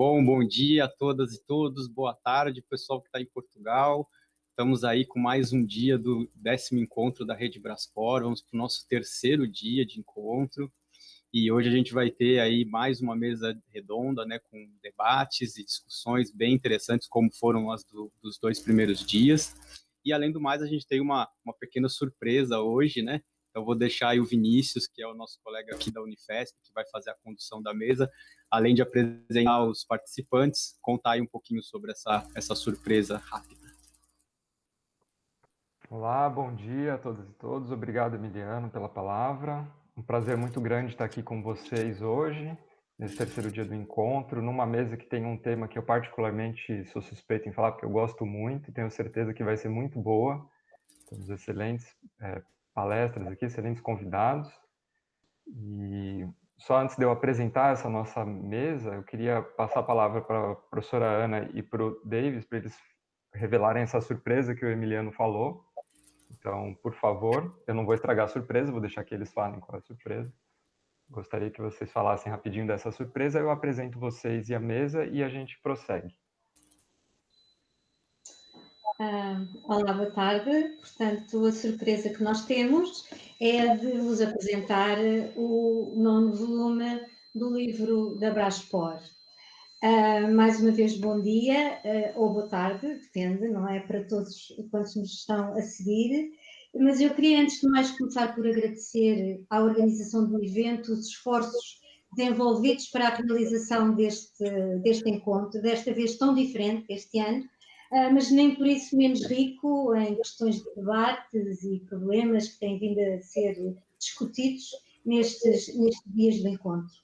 Bom dia a todas e todos, boa tarde, pessoal que está em Portugal. Estamos aí com mais um dia do 10º encontro da Rede Braspor, vamos para o nosso 3º dia de encontro. E hoje a gente vai ter aí mais uma mesa redonda, né, com debates e discussões bem interessantes, como foram as dos 2 primeiros dias. E, além do mais, a gente tem uma pequena surpresa hoje, né? Então, vou deixar aí o Vinícius, que é o nosso colega aqui da Unifesp, que vai fazer a condução da mesa, além de apresentar os participantes, contar aí um pouquinho sobre essa surpresa rápida. Olá, bom dia a todas e todos. Obrigado, Emiliano, pela palavra. Um prazer muito grande estar aqui com vocês hoje, nesse 3º dia do encontro, numa mesa que tem um tema que eu particularmente sou suspeito em falar, porque eu gosto muito e tenho certeza que vai ser muito boa. Temos excelentes palestras aqui, excelentes convidados. E só antes de eu apresentar essa nossa mesa, eu queria passar a palavra para a professora Ana e para o Davis, para eles revelarem essa surpresa que o Emiliano falou. Então, por favor, eu não vou estragar a surpresa, vou deixar que eles falem qual é a surpresa. Gostaria que vocês falassem rapidinho dessa surpresa, eu apresento vocês e a mesa e a gente prossegue. Olá, boa tarde. Portanto, a surpresa que nós temos é de vos apresentar o 9º volume do livro da Braspor. Mais uma vez, bom dia ou boa tarde, depende, não é? Para todos quantos nos estão a seguir. Mas eu queria, antes de mais, começar por agradecer à organização do evento os esforços desenvolvidos para a realização deste encontro, desta vez tão diferente, este ano, mas nem por isso menos rico em questões de debates e problemas que têm vindo a ser discutidos nestes dias do encontro.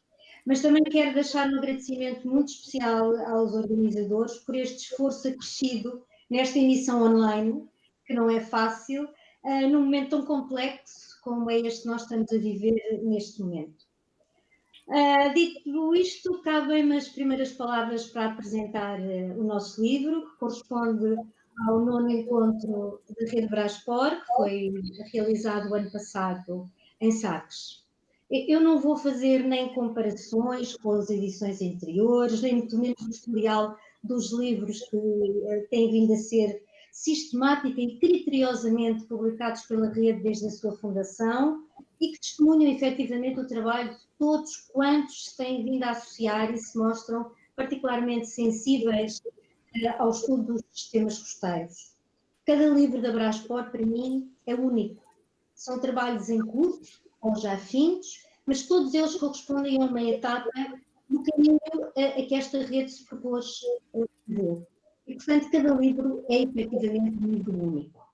Mas também quero deixar um agradecimento muito especial aos organizadores por este esforço acrescido nesta emissão online, que não é fácil, num momento tão complexo como é este que nós estamos a viver neste momento. Dito isto, cabem-me as primeiras palavras para apresentar o nosso livro, que corresponde ao 9º encontro da Rede Braspor, que foi realizado o ano passado em Sagres. Eu não vou fazer nem comparações com as edições anteriores, nem muito menos o historial dos livros que têm vindo a ser sistemática e criteriosamente publicados pela rede desde a sua fundação e que testemunham efetivamente o trabalho de todos quantos se têm vindo a associar e se mostram particularmente sensíveis ao estudo dos sistemas costeiros. Cada livro da Braspor, para mim, é único. São trabalhos em curso, ou já findos, mas todos eles correspondem a uma etapa do caminho a que esta rede se propôs fazer. E, portanto, cada livro é efetivamente um livro único.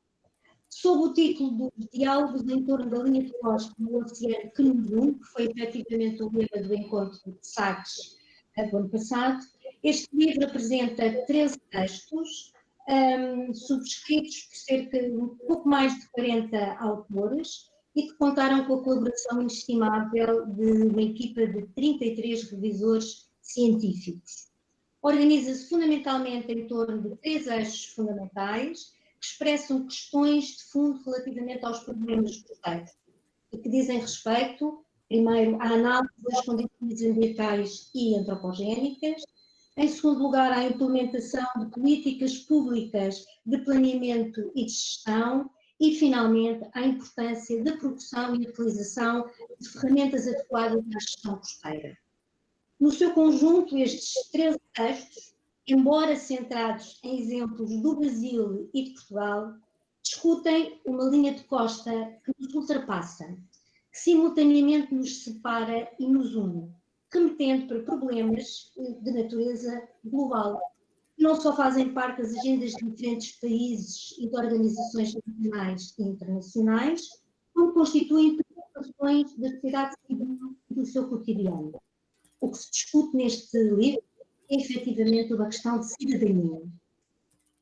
Sob o título dos Diálogos em torno da linha de costa do Oceano que nos une, que foi efetivamente o lema do encontro de Sagres do ano passado, este livro apresenta 13 textos, subscritos por cerca de um pouco mais de 40 autores e que contaram com a colaboração inestimável de uma equipa de 33 revisores científicos. Organiza-se fundamentalmente em torno de 3 eixos fundamentais que expressam questões de fundo relativamente aos problemas costeiros e que dizem respeito, primeiro, à análise das condições ambientais e antropogénicas, em segundo lugar, à implementação de políticas públicas de planeamento e de gestão e, finalmente, à importância da produção e utilização de ferramentas adequadas à gestão costeira. No seu conjunto, estes 13 textos, embora centrados em exemplos do Brasil e de Portugal, discutem uma linha de costa que nos ultrapassa, que simultaneamente nos separa e nos une, remetendo para problemas de natureza global, que não só fazem parte das agendas de diferentes países e de organizações nacionais e internacionais, como constituem preocupações da sociedade civil e do seu cotidiano. O que se discute neste livro é efetivamente uma questão de cidadania.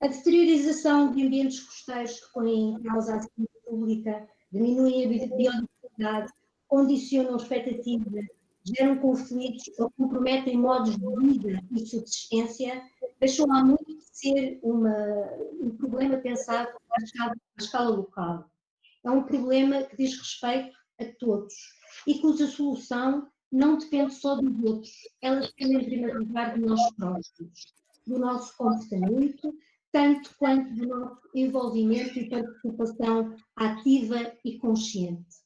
A deteriorização de ambientes costeiros que põem em causa a saúde pública, diminuem a biodiversidade, condicionam expectativas, geram conflitos ou comprometem modos de vida e subsistência, deixam há muito de ser um problema pensado à escala local. É um problema que diz respeito a todos e cuja solução não depende só dos outros, ela depende em primeiro lugar de nós próprios, do nosso comportamento, tanto quanto do nosso envolvimento e participação ativa e consciente.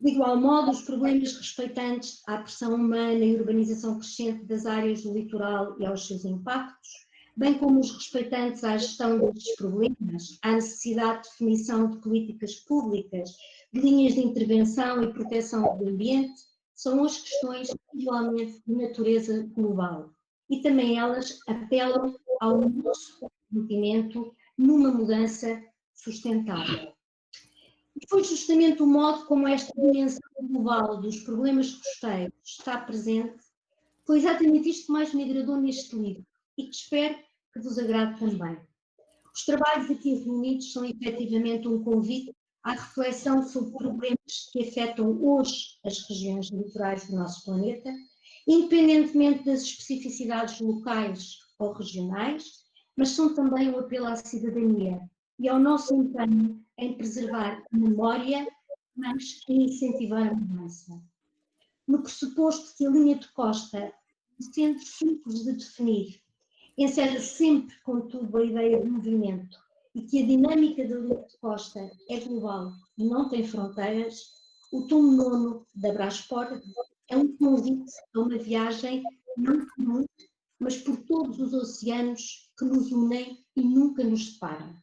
De igual modo, os problemas respeitantes à pressão humana e urbanização crescente das áreas do litoral e aos seus impactos, bem como os respeitantes à gestão destes problemas, à necessidade de definição de políticas públicas, de linhas de intervenção e proteção do ambiente, são as questões igualmente de natureza global. E também elas apelam ao nosso comprometimento numa mudança sustentável. E foi justamente o modo como esta dimensão global dos problemas costeiros está presente, foi exatamente isto que mais me agradou neste livro e que espero que vos agrade também. Os trabalhos aqui reunidos são efetivamente um convite à reflexão sobre problemas que afetam hoje as regiões litorais do nosso planeta, independentemente das especificidades locais ou regionais, mas são também um apelo à cidadania e ao nosso empenho em preservar a memória, mas em incentivar a mudança. No pressuposto que a linha de costa, sendo simples de definir, encerra sempre, contudo, a ideia de movimento e que a dinâmica da linha de costa é global e não tem fronteiras, o tomo 9 da Brasport é um convite a uma viagem não comum, mas por todos os oceanos que nos unem e nunca nos separam.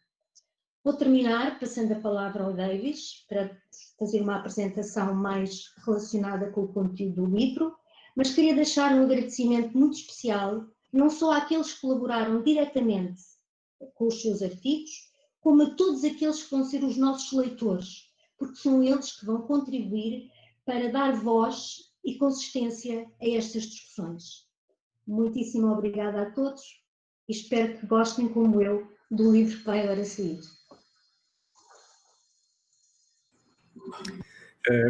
Vou terminar passando a palavra ao Davis para fazer uma apresentação mais relacionada com o conteúdo do livro, mas queria deixar um agradecimento muito especial, não só àqueles que colaboraram diretamente com os seus artigos, como a todos aqueles que vão ser os nossos leitores, porque são eles que vão contribuir para dar voz e consistência a estas discussões. Muitíssimo obrigada a todos e espero que gostem, como eu, do livro que vai agora sair.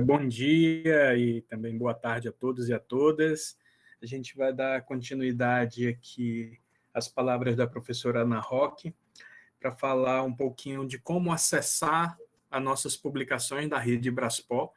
Bom dia e também boa tarde a todos e a todas. A gente vai dar continuidade aqui às palavras da professora Ana Roque para falar um pouquinho de como acessar as nossas publicações da rede Braspor.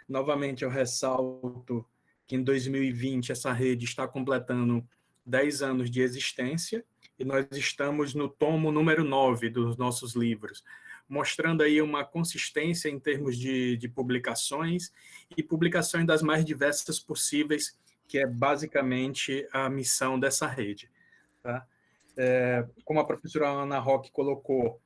Novamente, eu ressalto que em 2020 essa rede está completando 10 anos de existência e nós estamos no tomo número 9 dos nossos livros, mostrando aí uma consistência em termos de publicações e publicações das mais diversas possíveis, que é basicamente a missão dessa rede. Tá? Como a professora Ana Roque colocou,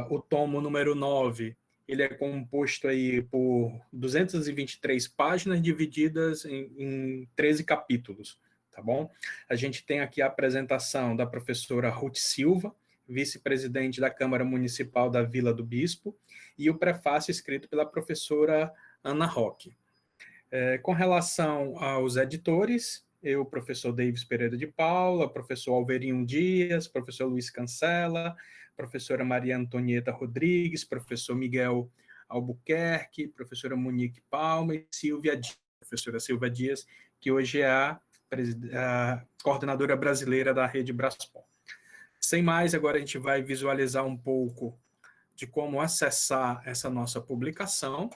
o tomo número 9, ele é composto aí por 223 páginas divididas em 13 capítulos, tá bom? A gente tem aqui a apresentação da professora Ruth Silva, vice-presidente da Câmara Municipal da Vila do Bispo, e o prefácio escrito pela professora Ana Roque. Com relação aos editores, eu, professor Davis Pereira de Paula, professor Alverinho Dias, professor Luiz Cancela, professora Maria Antonieta Rodrigues, professor Miguel Albuquerque, professora Monique Palma e professora Silvia Dias, que hoje é a coordenadora brasileira da rede Braspor. Sem mais, agora a gente vai visualizar um pouco de como acessar essa nossa publicação.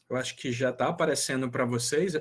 Eu acho que já está aparecendo para vocês.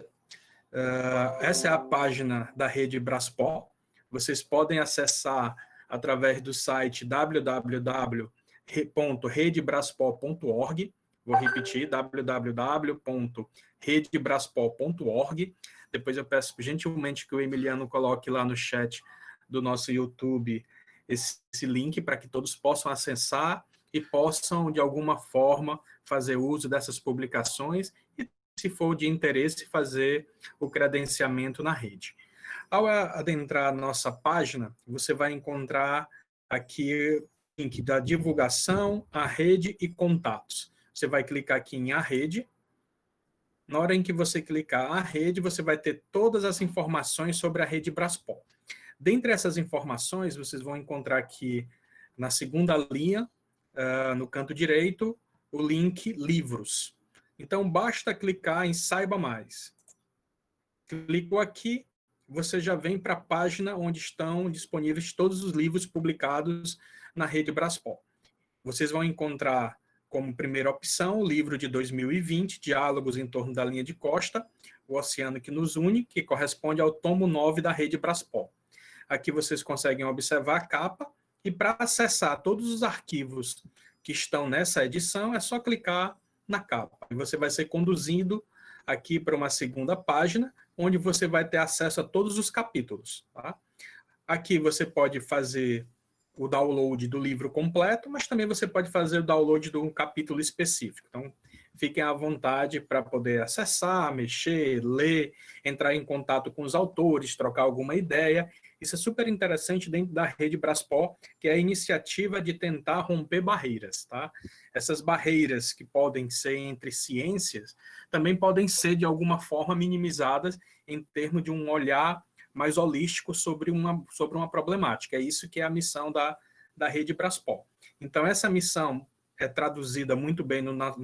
Essa é a página da rede Braspor. Vocês podem acessar através do site www.redebraspor.org. Vou repetir, www.redebraspor.org. Depois eu peço gentilmente que o Emiliano coloque lá no chat do nosso YouTube esse link para que todos possam acessar e possam, de alguma forma, fazer uso dessas publicações e, se for de interesse, fazer o credenciamento na rede. Ao adentrar a nossa página, você vai encontrar aqui o link da divulgação, a rede e contatos. Você vai clicar aqui em a rede. Na hora em que você clicar a rede, você vai ter todas as informações sobre a rede Braspor. Dentre essas informações, vocês vão encontrar aqui na segunda linha, no canto direito, o link livros. Então, basta clicar em Saiba Mais. Clicou aqui, você já vem para a página onde estão disponíveis todos os livros publicados na rede Braspor. Vocês vão encontrar como primeira opção o livro de 2020, Diálogos em torno da linha de costa, o oceano que nos une, que corresponde ao tomo 9 da Rede Braspol. Aqui vocês conseguem observar a capa, e para acessar todos os arquivos que estão nessa edição, é só clicar na capa. E você vai ser conduzido aqui para uma segunda página, onde você vai ter acesso a todos os capítulos. Tá? Aqui você pode fazer o download do livro completo, mas também você pode fazer o download de um capítulo específico. Então, fiquem à vontade para poder acessar, mexer, ler, entrar em contato com os autores, trocar alguma ideia. Isso é super interessante dentro da Rede Braspol, que é a iniciativa de tentar romper barreiras. Tá? Essas barreiras que podem ser entre ciências, também podem ser, de alguma forma, minimizadas em termos de um olhar mais holístico sobre uma problemática. É isso que é a missão da Rede Braspol. Então, essa missão é traduzida muito bem nas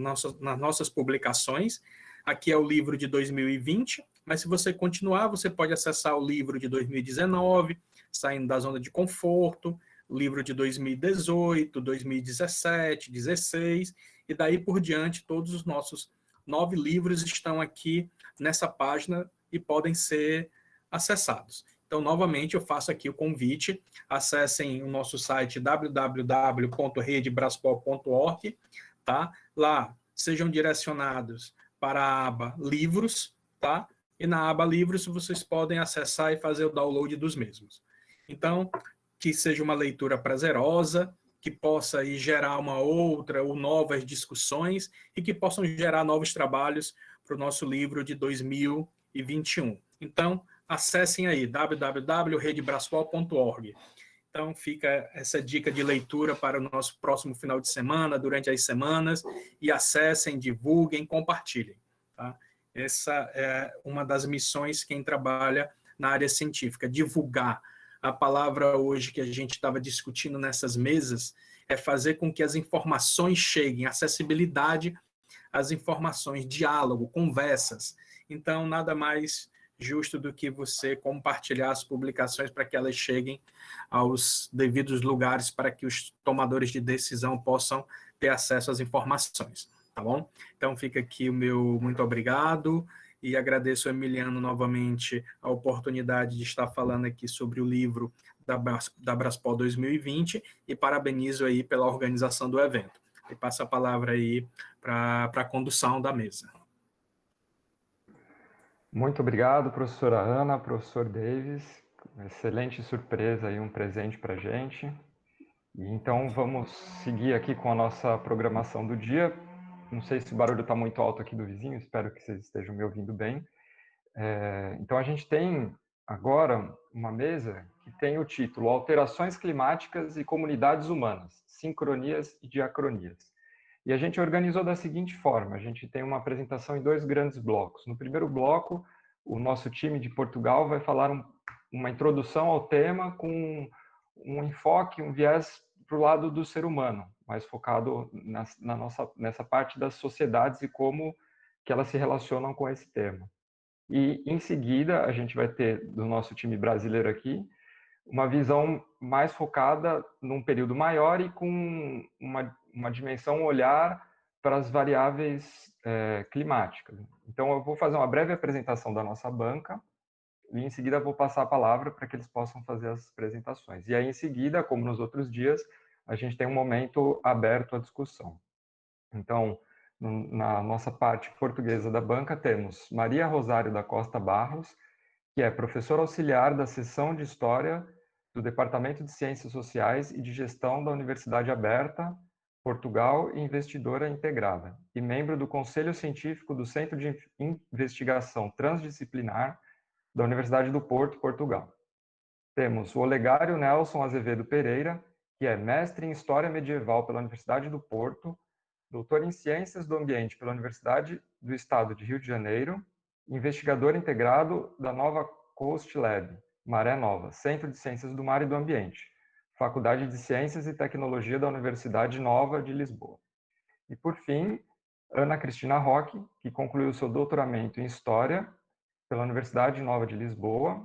nossas publicações. Aqui é o livro de 2020, mas se você continuar, você pode acessar o livro de 2019, saindo da zona de conforto, o livro de 2018, 2017, 2016, e daí por diante, todos os nossos 9 livros estão aqui nessa página e podem ser acessados. Então, novamente, eu faço aqui o convite, acessem o nosso site www.redebraspol.org, tá? Lá, sejam direcionados para a aba Livros, tá? E na aba Livros, vocês podem acessar e fazer o download dos mesmos. Então, que seja uma leitura prazerosa, que possa aí gerar uma outra ou novas discussões e que possam gerar novos trabalhos para o nosso livro de 2021. Então, acessem aí, www.redebraspol.org. Então, fica essa dica de leitura para o nosso próximo final de semana, durante as semanas, e acessem, divulguem, compartilhem. Tá? Essa é uma das missões quem trabalha na área científica, divulgar. A palavra hoje que a gente estava discutindo nessas mesas é fazer com que as informações cheguem, acessibilidade às informações, diálogo, conversas. Então, nada mais justo do que você compartilhar as publicações para que elas cheguem aos devidos lugares para que os tomadores de decisão possam ter acesso às informações, tá bom? Então fica aqui o meu muito obrigado e agradeço ao Emiliano novamente a oportunidade de estar falando aqui sobre o livro da Braspol 2020 e parabenizo aí pela organização do evento. E passo a palavra aí para a condução da mesa. Muito obrigado, professora Ana, professor Davis. Excelente surpresa e um presente para a gente. E então vamos seguir aqui com a nossa programação do dia. Não sei se o barulho está muito alto aqui do vizinho, espero que vocês estejam me ouvindo bem. Então a gente tem agora uma mesa que tem o título Alterações Climáticas e Comunidades Humanas, Sincronias e Diacronias. E a gente organizou da seguinte forma, a gente tem uma apresentação em 2 grandes blocos. No primeiro bloco, o nosso time de Portugal vai falar uma introdução ao tema com um enfoque, um viés para o lado do ser humano, mais focado nessa parte das sociedades e como que elas se relacionam com esse tema. E, em seguida, a gente vai ter, do nosso time brasileiro aqui, uma visão mais focada num período maior e com uma dimensão, um olhar para as variáveis climáticas. Então, eu vou fazer uma breve apresentação da nossa banca e, em seguida, vou passar a palavra para que eles possam fazer as apresentações. E aí, em seguida, como nos outros dias, a gente tem um momento aberto à discussão. Então, na nossa parte portuguesa da banca, temos Maria Rosário da Costa Barros, que é professora auxiliar da seção de História do Departamento de Ciências Sociais e de Gestão da Universidade Aberta, Portugal, e investidora integrada, e membro do Conselho Científico do Centro de Investigação Transdisciplinar da Universidade do Porto, Portugal. Temos o Olegário Nelson Azevedo Pereira, que é mestre em História Medieval pela Universidade do Porto, doutor em Ciências do Ambiente pela Universidade do Estado de Rio de Janeiro, investigador integrado da Nova Coast Lab, Maré Nova, Centro de Ciências do Mar e do Ambiente, Faculdade de Ciências e Tecnologia da Universidade Nova de Lisboa. E, por fim, Ana Cristina Roque, que concluiu seu doutoramento em História pela Universidade Nova de Lisboa,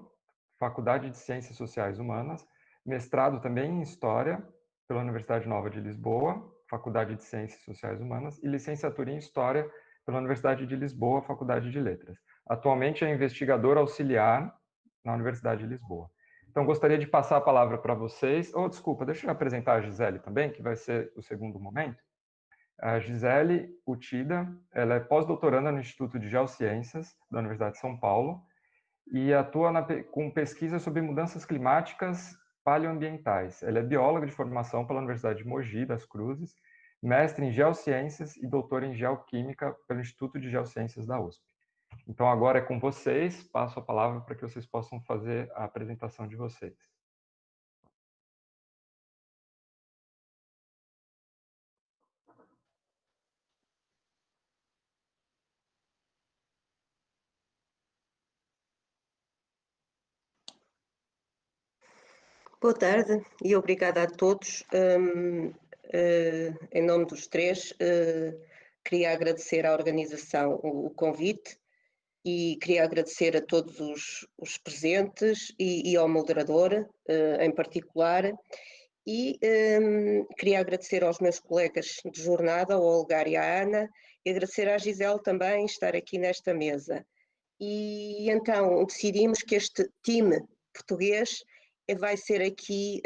Faculdade de Ciências Sociais Humanas, mestrado também em História pela Universidade Nova de Lisboa, Faculdade de Ciências Sociais Humanas, e licenciatura em História pela Universidade de Lisboa, Faculdade de Letras. Atualmente é investigador auxiliar na Universidade de Lisboa. Então, gostaria de passar a palavra para vocês. Desculpa, deixa eu apresentar a Gisele também, que vai ser o segundo momento. A Gisele Utida, ela é pós-doutoranda no Instituto de Geociências da Universidade de São Paulo e atua com pesquisa sobre mudanças climáticas paleoambientais. Ela é bióloga de formação pela Universidade de Mogi das Cruzes, mestre em Geociências e doutora em Geoquímica pelo Instituto de Geociências da USP. Então, agora é com vocês, passo a palavra para que vocês possam fazer a apresentação de vocês. Boa tarde e obrigada a todos. Em nome dos três, queria agradecer à organização o convite e queria agradecer a todos os presentes e ao moderador em particular. E queria agradecer aos meus colegas de jornada, ao Olgar e à Ana, e agradecer à Gisele também estar aqui nesta mesa. E então decidimos que este time português vai ser aqui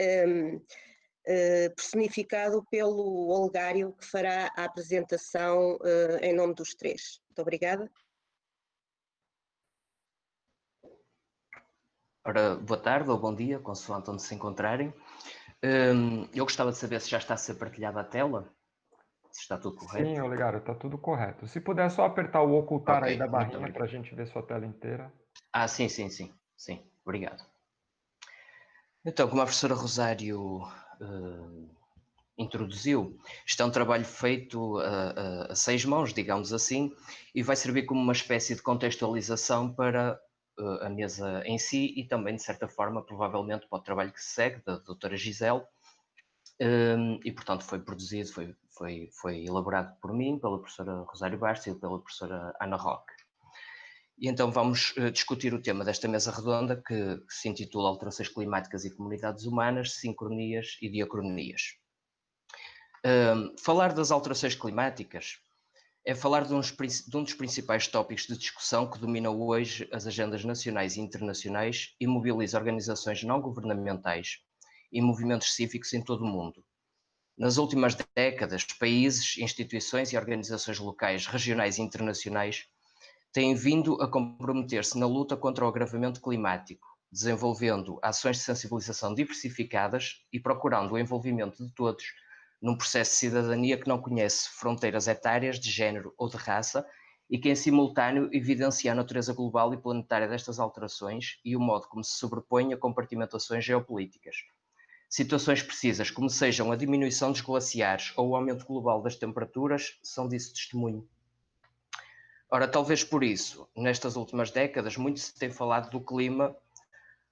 personificado pelo Olgário, que fará a apresentação em nome dos três. Muito obrigada. Ora, boa tarde ou bom dia, consoante onde se encontrarem. Eu gostava de saber se já está a ser partilhada a tela, se está tudo correto. Sim, Olegário, está tudo correto. Se puder só apertar o ocultar Okay, aí da barrinha para a gente ver sua tela inteira. Sim, obrigado. Então, como a professora Rosário introduziu, isto é um trabalho feito a 6 mãos, digamos assim, e vai servir como uma espécie de contextualização para a mesa em si e também, de certa forma, provavelmente para o trabalho que se segue, da doutora Gisele, e, portanto, foi produzido, foi elaborado por mim, pela professora Rosário Bastos e pela professora Ana Roque. E então vamos discutir o tema desta mesa redonda que se intitula Alterações Climáticas e Comunidades Humanas, Sincronias e Diacronias. Falar das alterações climáticas é falar de um dos principais tópicos de discussão que domina hoje as agendas nacionais e internacionais e mobiliza organizações não governamentais e movimentos cívicos em todo o mundo. Nas últimas décadas, países, instituições e organizações locais, regionais e internacionais têm vindo a comprometer-se na luta contra o agravamento climático, desenvolvendo ações de sensibilização diversificadas e procurando o envolvimento de todos num processo de cidadania que não conhece fronteiras etárias, de género ou de raça e que, em simultâneo, evidencia a natureza global e planetária destas alterações e o modo como se sobrepõem a compartimentações geopolíticas. Situações precisas, como sejam a diminuição dos glaciares ou o aumento global das temperaturas, são disso testemunho. Ora, talvez por isso, nestas últimas décadas, muito se tem falado do clima,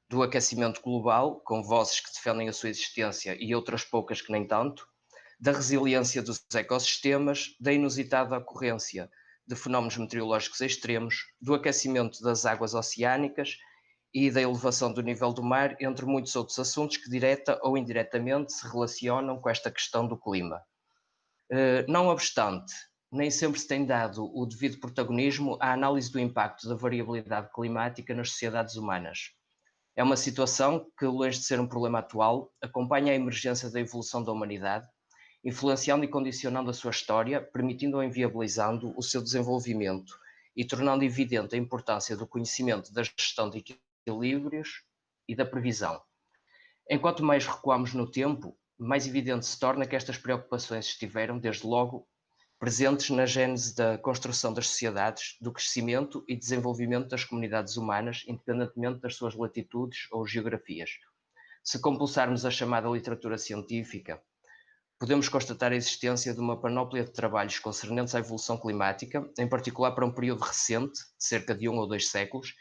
do aquecimento global, com vozes que defendem a sua existência e outras poucas que nem tanto, da resiliência dos ecossistemas, da inusitada ocorrência de fenómenos meteorológicos extremos, do aquecimento das águas oceânicas e da elevação do nível do mar, entre muitos outros assuntos que direta ou indiretamente se relacionam com esta questão do clima. Não obstante, nem sempre se tem dado o devido protagonismo à análise do impacto da variabilidade climática nas sociedades humanas. É uma situação que, longe de ser um problema atual, acompanha a emergência da evolução da humanidade, influenciando e condicionando a sua história, permitindo ou inviabilizando o seu desenvolvimento e tornando evidente a importância do conhecimento da gestão de equilíbrios e da previsão. Enquanto mais recuamos no tempo, mais evidente se torna que estas preocupações estiveram, desde logo, presentes na gênese da construção das sociedades, do crescimento e desenvolvimento das comunidades humanas, independentemente das suas latitudes ou geografias. Se compulsarmos a chamada literatura científica, podemos constatar a existência de uma panóplia de trabalhos concernentes à evolução climática, em particular para um período recente, cerca de 1 ou 2 séculos,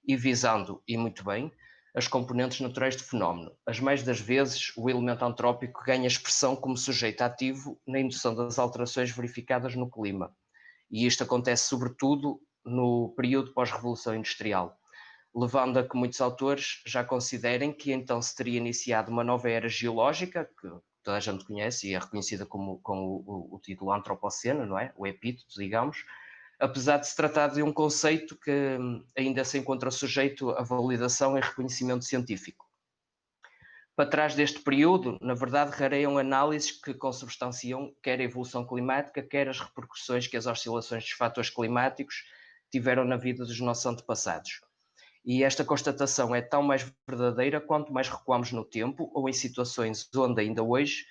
e visando, e muito bem, as componentes naturais do fenómeno. As mais das vezes, o elemento antrópico ganha expressão como sujeito ativo na indução das alterações verificadas no clima. E isto acontece sobretudo no período pós-revolução industrial, levando a que muitos autores já considerem que então se teria iniciado uma nova era geológica, que toda a gente conhece e é reconhecida com o título Antropoceno, não é? O epíteto, digamos, apesar de se tratar de um conceito que ainda se encontra sujeito a validação e reconhecimento científico. Para trás deste período, na verdade, rareiam análises que consubstanciam quer a evolução climática, quer as repercussões que as oscilações dos fatores climáticos tiveram na vida dos nossos antepassados. E esta constatação é tão mais verdadeira quanto mais recuamos no tempo ou em situações onde ainda hoje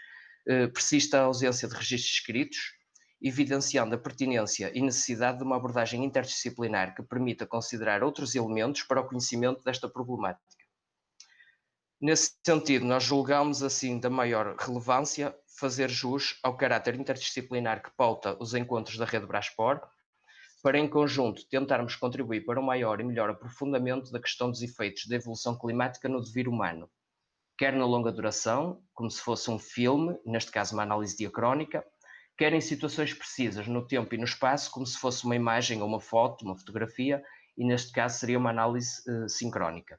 persiste a ausência de registros escritos, evidenciando a pertinência e necessidade de uma abordagem interdisciplinar que permita considerar outros elementos para o conhecimento desta problemática. Nesse sentido, nós julgamos assim da maior relevância fazer jus ao caráter interdisciplinar que pauta os encontros da Rede Braspor, para em conjunto tentarmos contribuir para um maior e melhor aprofundamento da questão dos efeitos da evolução climática no devir humano, quer na longa duração, como se fosse um filme, neste caso uma análise diacrónica, quer em situações precisas no tempo e no espaço, como se fosse uma imagem ou uma foto, uma fotografia, e neste caso seria uma análise sincrónica.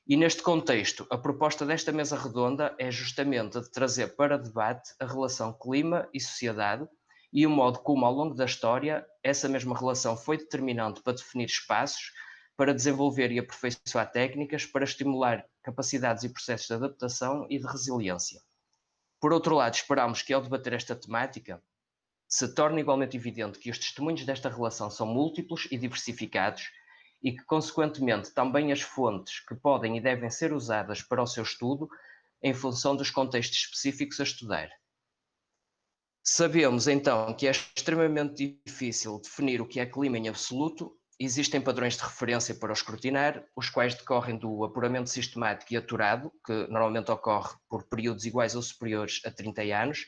E neste contexto, a proposta desta mesa redonda é justamente a de trazer para debate a relação clima e sociedade e o modo como, ao longo da história, essa mesma relação foi determinante para definir espaços, para desenvolver e aperfeiçoar técnicas, para estimular capacidades e processos de adaptação e de resiliência. Por outro lado, esperamos que, ao debater esta temática, se torne igualmente evidente que os testemunhos desta relação são múltiplos e diversificados e que, consequentemente, também as fontes que podem e devem ser usadas para o seu estudo em função dos contextos específicos a estudar. Sabemos, então, que é extremamente difícil definir o que é clima em absoluto. Existem padrões de referência para o escrutinar, os quais decorrem do apuramento sistemático e aturado, que normalmente ocorre por períodos iguais ou superiores a 30 anos,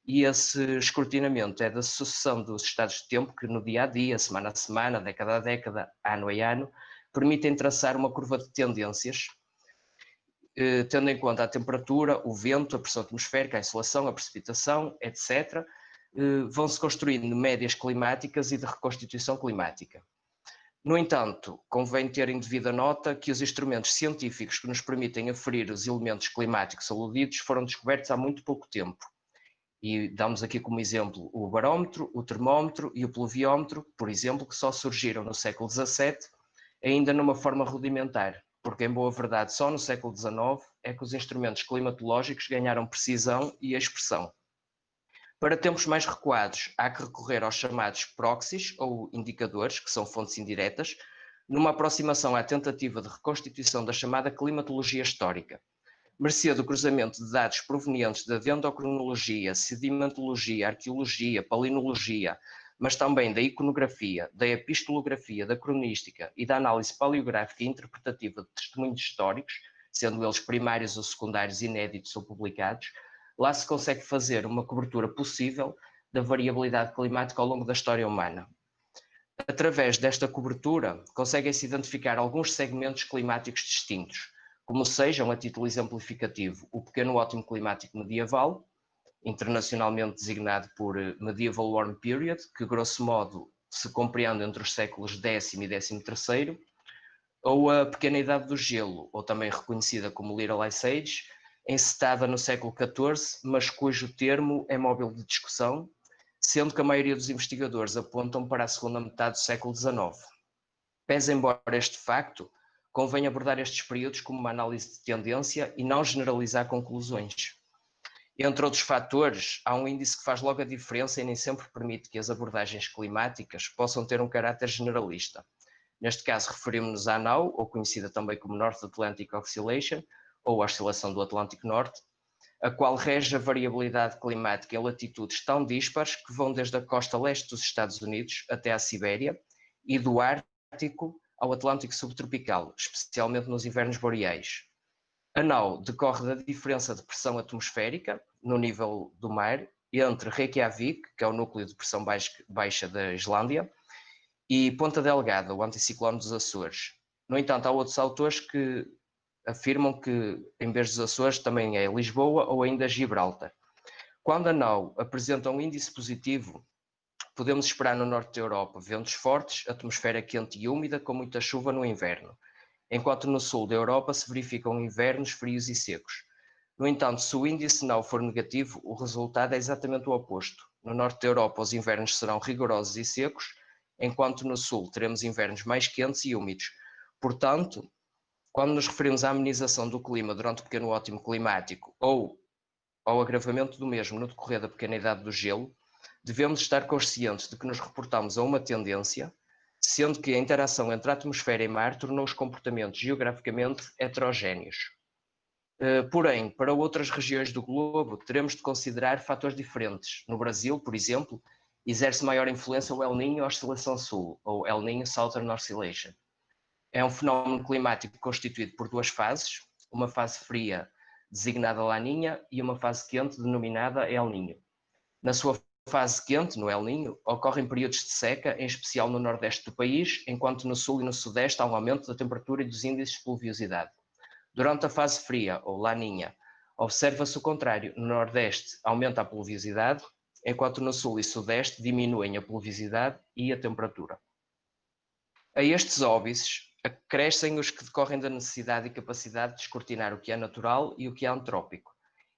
e esse escrutinamento é da sucessão dos estados de tempo que no dia a dia, semana a semana, década a década, ano a ano, permitem traçar uma curva de tendências, tendo em conta a temperatura, o vento, a pressão atmosférica, a insolação, a precipitação, etc., vão-se construindo médias climáticas e de reconstituição climática. No entanto, convém ter em devida nota que os instrumentos científicos que nos permitem aferir os elementos climáticos aludidos foram descobertos há muito pouco tempo. E damos aqui como exemplo o barómetro, o termómetro e o pluviómetro, por exemplo, que só surgiram no século XVII, ainda numa forma rudimentar, porque em boa verdade só no século XIX é que os instrumentos climatológicos ganharam precisão e expressão. Para tempos mais recuados, há que recorrer aos chamados proxies, ou indicadores, que são fontes indiretas, numa aproximação à tentativa de reconstituição da chamada climatologia histórica, mercê do cruzamento de dados provenientes da dendrocronologia, sedimentologia, arqueologia, palinologia, mas também da iconografia, da epistolografia, da cronística e da análise paleográfica e interpretativa de testemunhos históricos, sendo eles primários ou secundários, inéditos ou publicados, lá se consegue fazer uma cobertura possível da variabilidade climática ao longo da história humana. Através desta cobertura, conseguem-se identificar alguns segmentos climáticos distintos, como sejam, a título exemplificativo, o pequeno ótimo climático medieval, internacionalmente designado por Medieval Warm Period, que grosso modo se compreende entre os séculos X e XIII, ou a pequena idade do gelo, ou também reconhecida como Little Ice Age, encetada no século XIV, mas cujo termo é móvel de discussão, sendo que a maioria dos investigadores apontam para a segunda metade do século XIX. Pese embora este facto, convém abordar estes períodos como uma análise de tendência e não generalizar conclusões. Entre outros fatores, há um índice que faz logo a diferença e nem sempre permite que as abordagens climáticas possam ter um caráter generalista. Neste caso, referimos-nos à ANAO, ou conhecida também como North Atlantic Oscillation, ou Oscilação do Atlântico Norte, a qual rege a variabilidade climática em latitudes tão díspares que vão desde a costa leste dos Estados Unidos até à Sibéria e do Ártico ao Atlântico subtropical, especialmente nos invernos boreais. A ANAO decorre da diferença de pressão atmosférica no nível do mar entre Reykjavik, que é o núcleo de pressão baixa da Islândia, e Ponta Delgada, o anticiclone dos Açores. No entanto, há outros autores que afirmam que, em vez dos Açores, também é Lisboa ou ainda Gibraltar. Quando a ANAO apresenta um índice positivo, podemos esperar no norte da Europa ventos fortes, atmosfera quente e úmida com muita chuva no inverno, enquanto no sul da Europa se verificam invernos frios e secos. No entanto, se o índice não for negativo, o resultado é exatamente o oposto. No norte da Europa, os invernos serão rigorosos e secos, enquanto no sul teremos invernos mais quentes e úmidos. Portanto, quando nos referimos à amenização do clima durante o pequeno ótimo climático ou ao agravamento do mesmo no decorrer da pequena idade do gelo, devemos estar conscientes de que nos reportamos a uma tendência, sendo que a interação entre a atmosfera e mar tornou os comportamentos geograficamente heterogéneos. Porém, para outras regiões do globo, teremos de considerar fatores diferentes. No Brasil, por exemplo, exerce maior influência o El Niño Oscilação Sul, ou El Niño Southern Oscillation. É um fenómeno climático constituído por duas fases, uma fase fria, designada Laninha, e uma fase quente, denominada El Niño. Na sua fase quente, no El Niño, ocorrem períodos de seca, em especial no nordeste do país, enquanto no sul e no sudeste há um aumento da temperatura e dos índices de pluviosidade. Durante a fase fria, ou Laninha, observa-se o contrário. No nordeste aumenta a pluviosidade, enquanto no sul e sudeste diminuem a pluviosidade e a temperatura. A estes óbices acrescem os que decorrem da necessidade e capacidade de escrutinar o que é natural e o que é antrópico.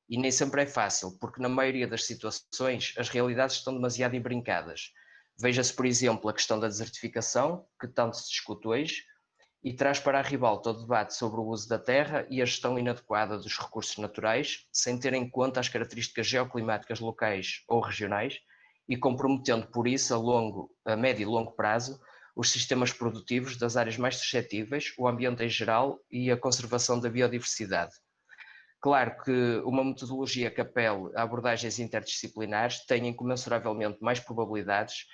E nem sempre é fácil, porque na maioria das situações as realidades estão demasiado embrincadas. Veja-se, por exemplo, a questão da desertificação, que tanto se discute hoje, e traz para a ribalta o debate sobre o uso da terra e a gestão inadequada dos recursos naturais, sem ter em conta as características geoclimáticas locais ou regionais, e comprometendo por isso a médio e longo prazo os sistemas produtivos das áreas mais suscetíveis, o ambiente em geral e a conservação da biodiversidade. Claro que uma metodologia que apele a abordagens interdisciplinares tem incomensuravelmente mais probabilidades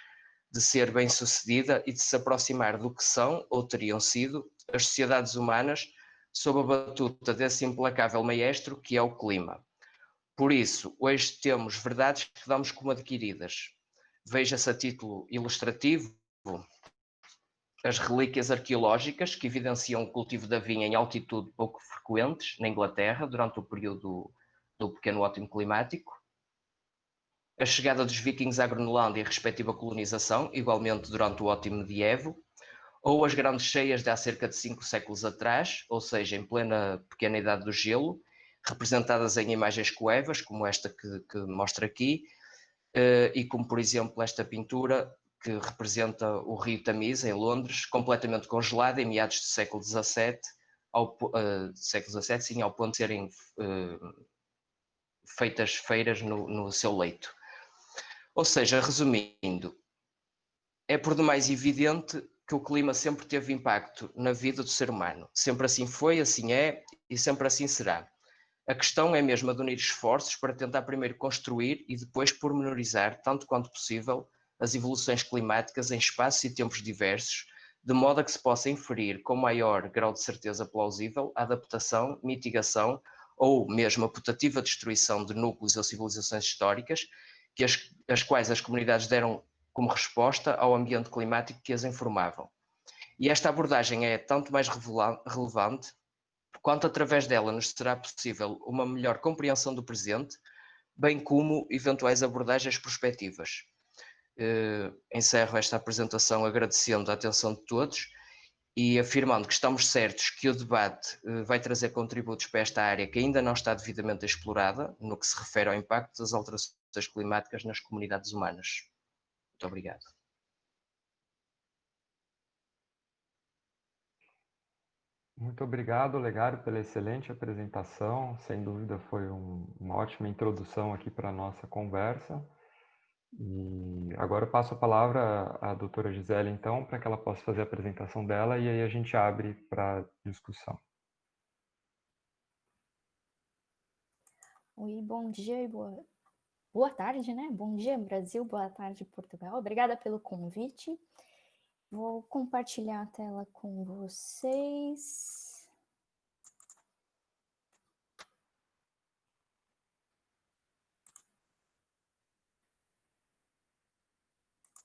de ser bem-sucedida e de se aproximar do que são ou teriam sido as sociedades humanas sob a batuta desse implacável maestro que é o clima. Por isso, hoje temos verdades que damos como adquiridas. Veja-se a título ilustrativo as relíquias arqueológicas que evidenciam o cultivo da vinha em altitude pouco frequentes na Inglaterra durante o período do pequeno ótimo climático, a chegada dos vikings à Groenlândia e a respectiva colonização, igualmente durante o ótimo medievo, ou as grandes cheias de há cerca de 5 séculos atrás, ou seja, em plena pequena idade do gelo, representadas em imagens coevas, como esta que mostra aqui, e como, por exemplo, esta pintura que representa o rio Tamise, em Londres, completamente congelado em meados do século XVII, ao ponto de serem feitas feiras no seu leito. Ou seja, resumindo, é por demais evidente que o clima sempre teve impacto na vida do ser humano. Sempre assim foi, assim é e sempre assim será. A questão é mesmo a de unir esforços para tentar primeiro construir e depois pormenorizar, tanto quanto possível, as evoluções climáticas em espaços e tempos diversos, de modo a que se possa inferir com maior grau de certeza plausível a adaptação, mitigação ou mesmo a putativa destruição de núcleos ou civilizações históricas, as quais as comunidades deram como resposta ao ambiente climático que as informavam. E esta abordagem é tanto mais relevante quanto através dela nos será possível uma melhor compreensão do presente, bem como eventuais abordagens prospectivas. Encerro esta apresentação agradecendo a atenção de todos e afirmando que estamos certos que o debate vai trazer contributos para esta área que ainda não está devidamente explorada, no que se refere ao impacto das alterações climáticas nas comunidades humanas. Muito obrigado. Muito obrigado, Olegário, pela excelente apresentação. Sem dúvida foi uma ótima introdução aqui para a nossa conversa. E agora eu passo a palavra à doutora Gisele, então, para que ela possa fazer a apresentação dela e aí a gente abre para discussão. Oi, bom dia e boa tarde, né? Bom dia, Brasil, boa tarde, Portugal. Obrigada pelo convite. Vou compartilhar a tela com vocês.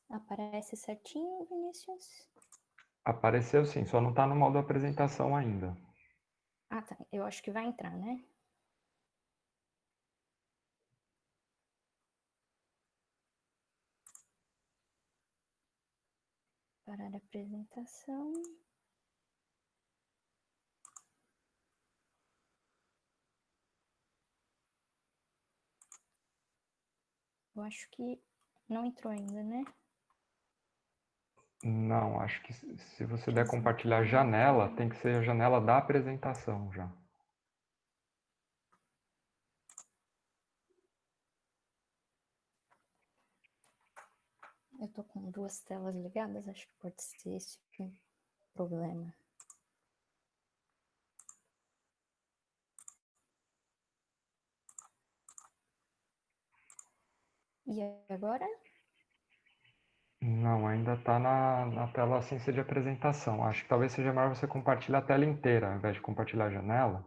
Aparece certinho, Vinícius? Apareceu sim, só não está no modo apresentação ainda. Ah, tá. Eu acho que vai entrar, né? Parar a apresentação. Eu acho que não entrou ainda, né? Não, acho que se você der compartilhar a janela, tem que ser a janela da apresentação já. Eu tô com 2 telas ligadas, acho que pode ser esse o problema. E agora? Não, ainda está na tela sem ser de apresentação. Acho que talvez seja melhor você compartilhar a tela inteira, ao invés de compartilhar a janela.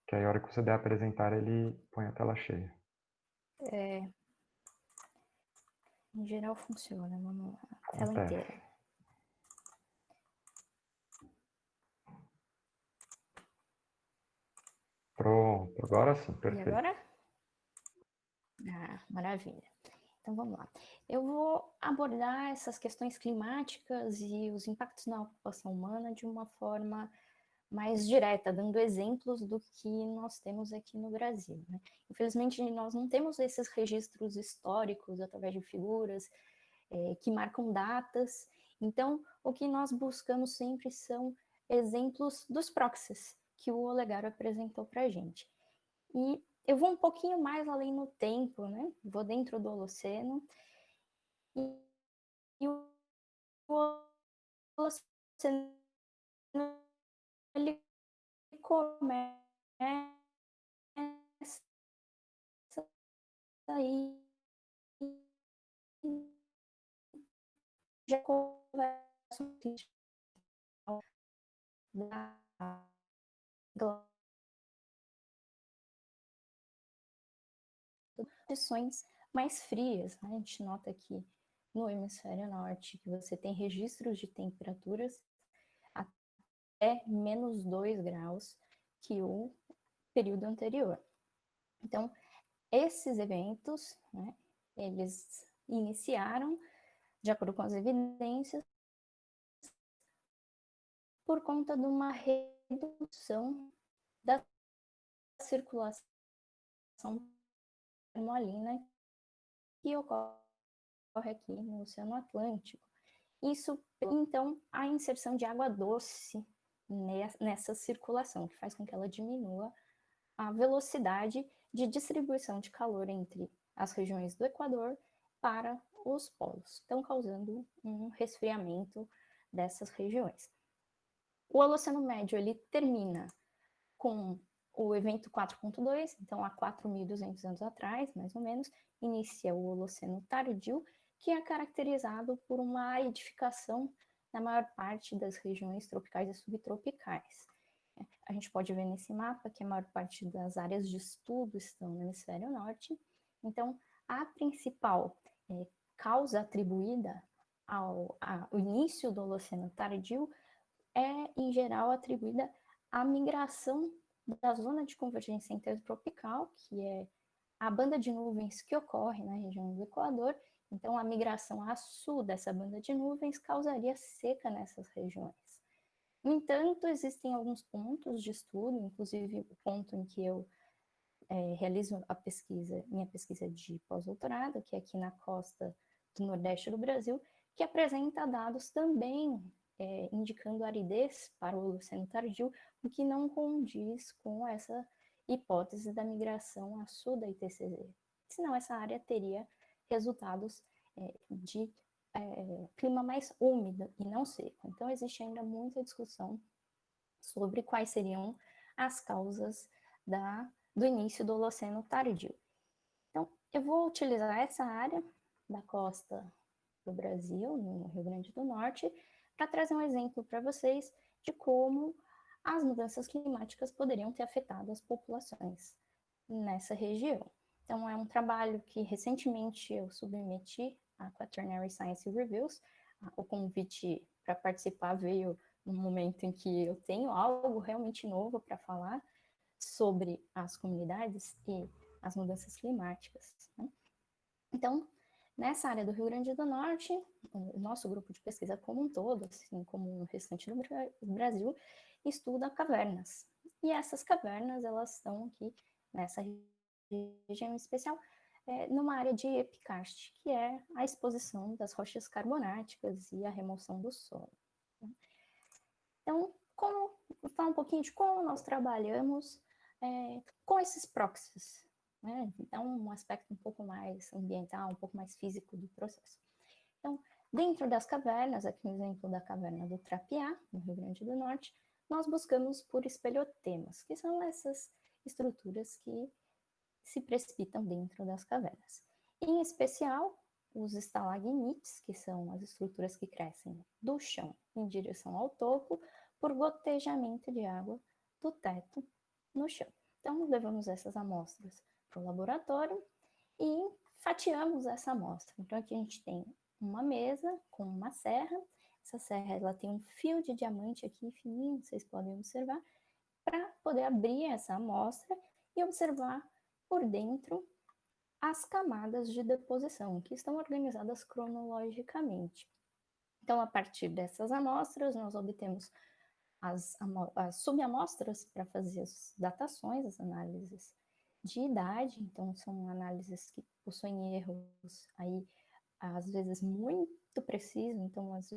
Que aí a hora que você der apresentar, ele põe a tela cheia. Em geral funciona, vamos lá. Tela Acontece. inteira. Pronto, agora sim, E perfeito. agora? Ah, maravilha. Então vamos lá. Eu vou abordar essas questões climáticas e os impactos na ocupação humana de uma forma mais direta, dando exemplos do que nós temos aqui no Brasil, né? Infelizmente, nós não temos esses registros históricos através de figuras que marcam datas. Então, o que nós buscamos sempre são exemplos dos proxies que o Olegário apresentou para a gente. E eu vou um pouquinho mais além no tempo, né? Vou dentro do Holoceno. E o Holoceno, ele começa aí, já começa da condições mais frias, né? A gente nota aqui no hemisfério norte que você tem registros de temperaturas até menos 2 graus que o período anterior. Então, esses eventos, né, eles iniciaram, de acordo com as evidências, por conta de uma redução da circulação termolina que ocorre aqui no Oceano Atlântico. Isso, então, a inserção de água doce nessa circulação, que faz com que ela diminua a velocidade de distribuição de calor entre as regiões do Equador para os polos, então causando um resfriamento dessas regiões. O Holoceno Médio ele termina com o evento 4.2, então há 4.200 anos atrás, mais ou menos, inicia o Holoceno Tardio, que é caracterizado por uma aridificação na maior parte das regiões tropicais e subtropicais. A gente pode ver nesse mapa que a maior parte das áreas de estudo estão no hemisfério norte. Então, a principal causa atribuída ao início do Holoceno Tardio é, em geral, atribuída à migração da zona de convergência intertropical, que é a banda de nuvens que ocorre na região do Equador. Então, a migração a sul dessa banda de nuvens causaria seca nessas regiões. No entanto, existem alguns pontos de estudo, inclusive o ponto em que eu realizo minha pesquisa de pós-doutorado, que é aqui na costa do Nordeste do Brasil, que apresenta dados também indicando aridez para o Holoceno Tardio, o que não condiz com essa hipótese da migração a sul da ITCZ. Senão, essa área teria resultados de clima mais úmido e não seco. Então, existe ainda muita discussão sobre quais seriam as causas do início do Holoceno Tardio. Então, eu vou utilizar essa área da costa do Brasil, no Rio Grande do Norte, para trazer um exemplo para vocês de como as mudanças climáticas poderiam ter afetado as populações nessa região. Então, é um trabalho que recentemente eu submeti à Quaternary Science Reviews. O convite para participar veio no momento em que eu tenho algo realmente novo para falar sobre as comunidades e as mudanças climáticas, né? Então, nessa área do Rio Grande do Norte, o nosso grupo de pesquisa como um todo, assim como o restante do Brasil, estuda cavernas. E essas cavernas, elas estão aqui nessa região especial, numa área de epicarste, que é a exposição das rochas carbonáticas e a remoção do solo. Então, vou falar um pouquinho de como nós trabalhamos com esses proxies, né? Então, um aspecto um pouco mais ambiental, um pouco mais físico do processo. Então, dentro das cavernas, aqui no exemplo da caverna do Trapiá, no Rio Grande do Norte, nós buscamos por espelhotemas, que são essas estruturas que se precipitam dentro das cavernas. Em especial, os estalagmites, que são as estruturas que crescem do chão em direção ao topo, por gotejamento de água do teto no chão. Então, levamos essas amostras para o laboratório e fatiamos essa amostra. Então, aqui a gente tem uma mesa com uma serra. Essa serra ela tem um fio de diamante aqui fininho, vocês podem observar, para poder abrir essa amostra e observar por dentro as camadas de deposição, que estão organizadas cronologicamente. Então, a partir dessas amostras, nós obtemos as subamostras para fazer as datações, as análises de idade. Então, são análises que possuem erros aí, às vezes, muito precisos. Então, às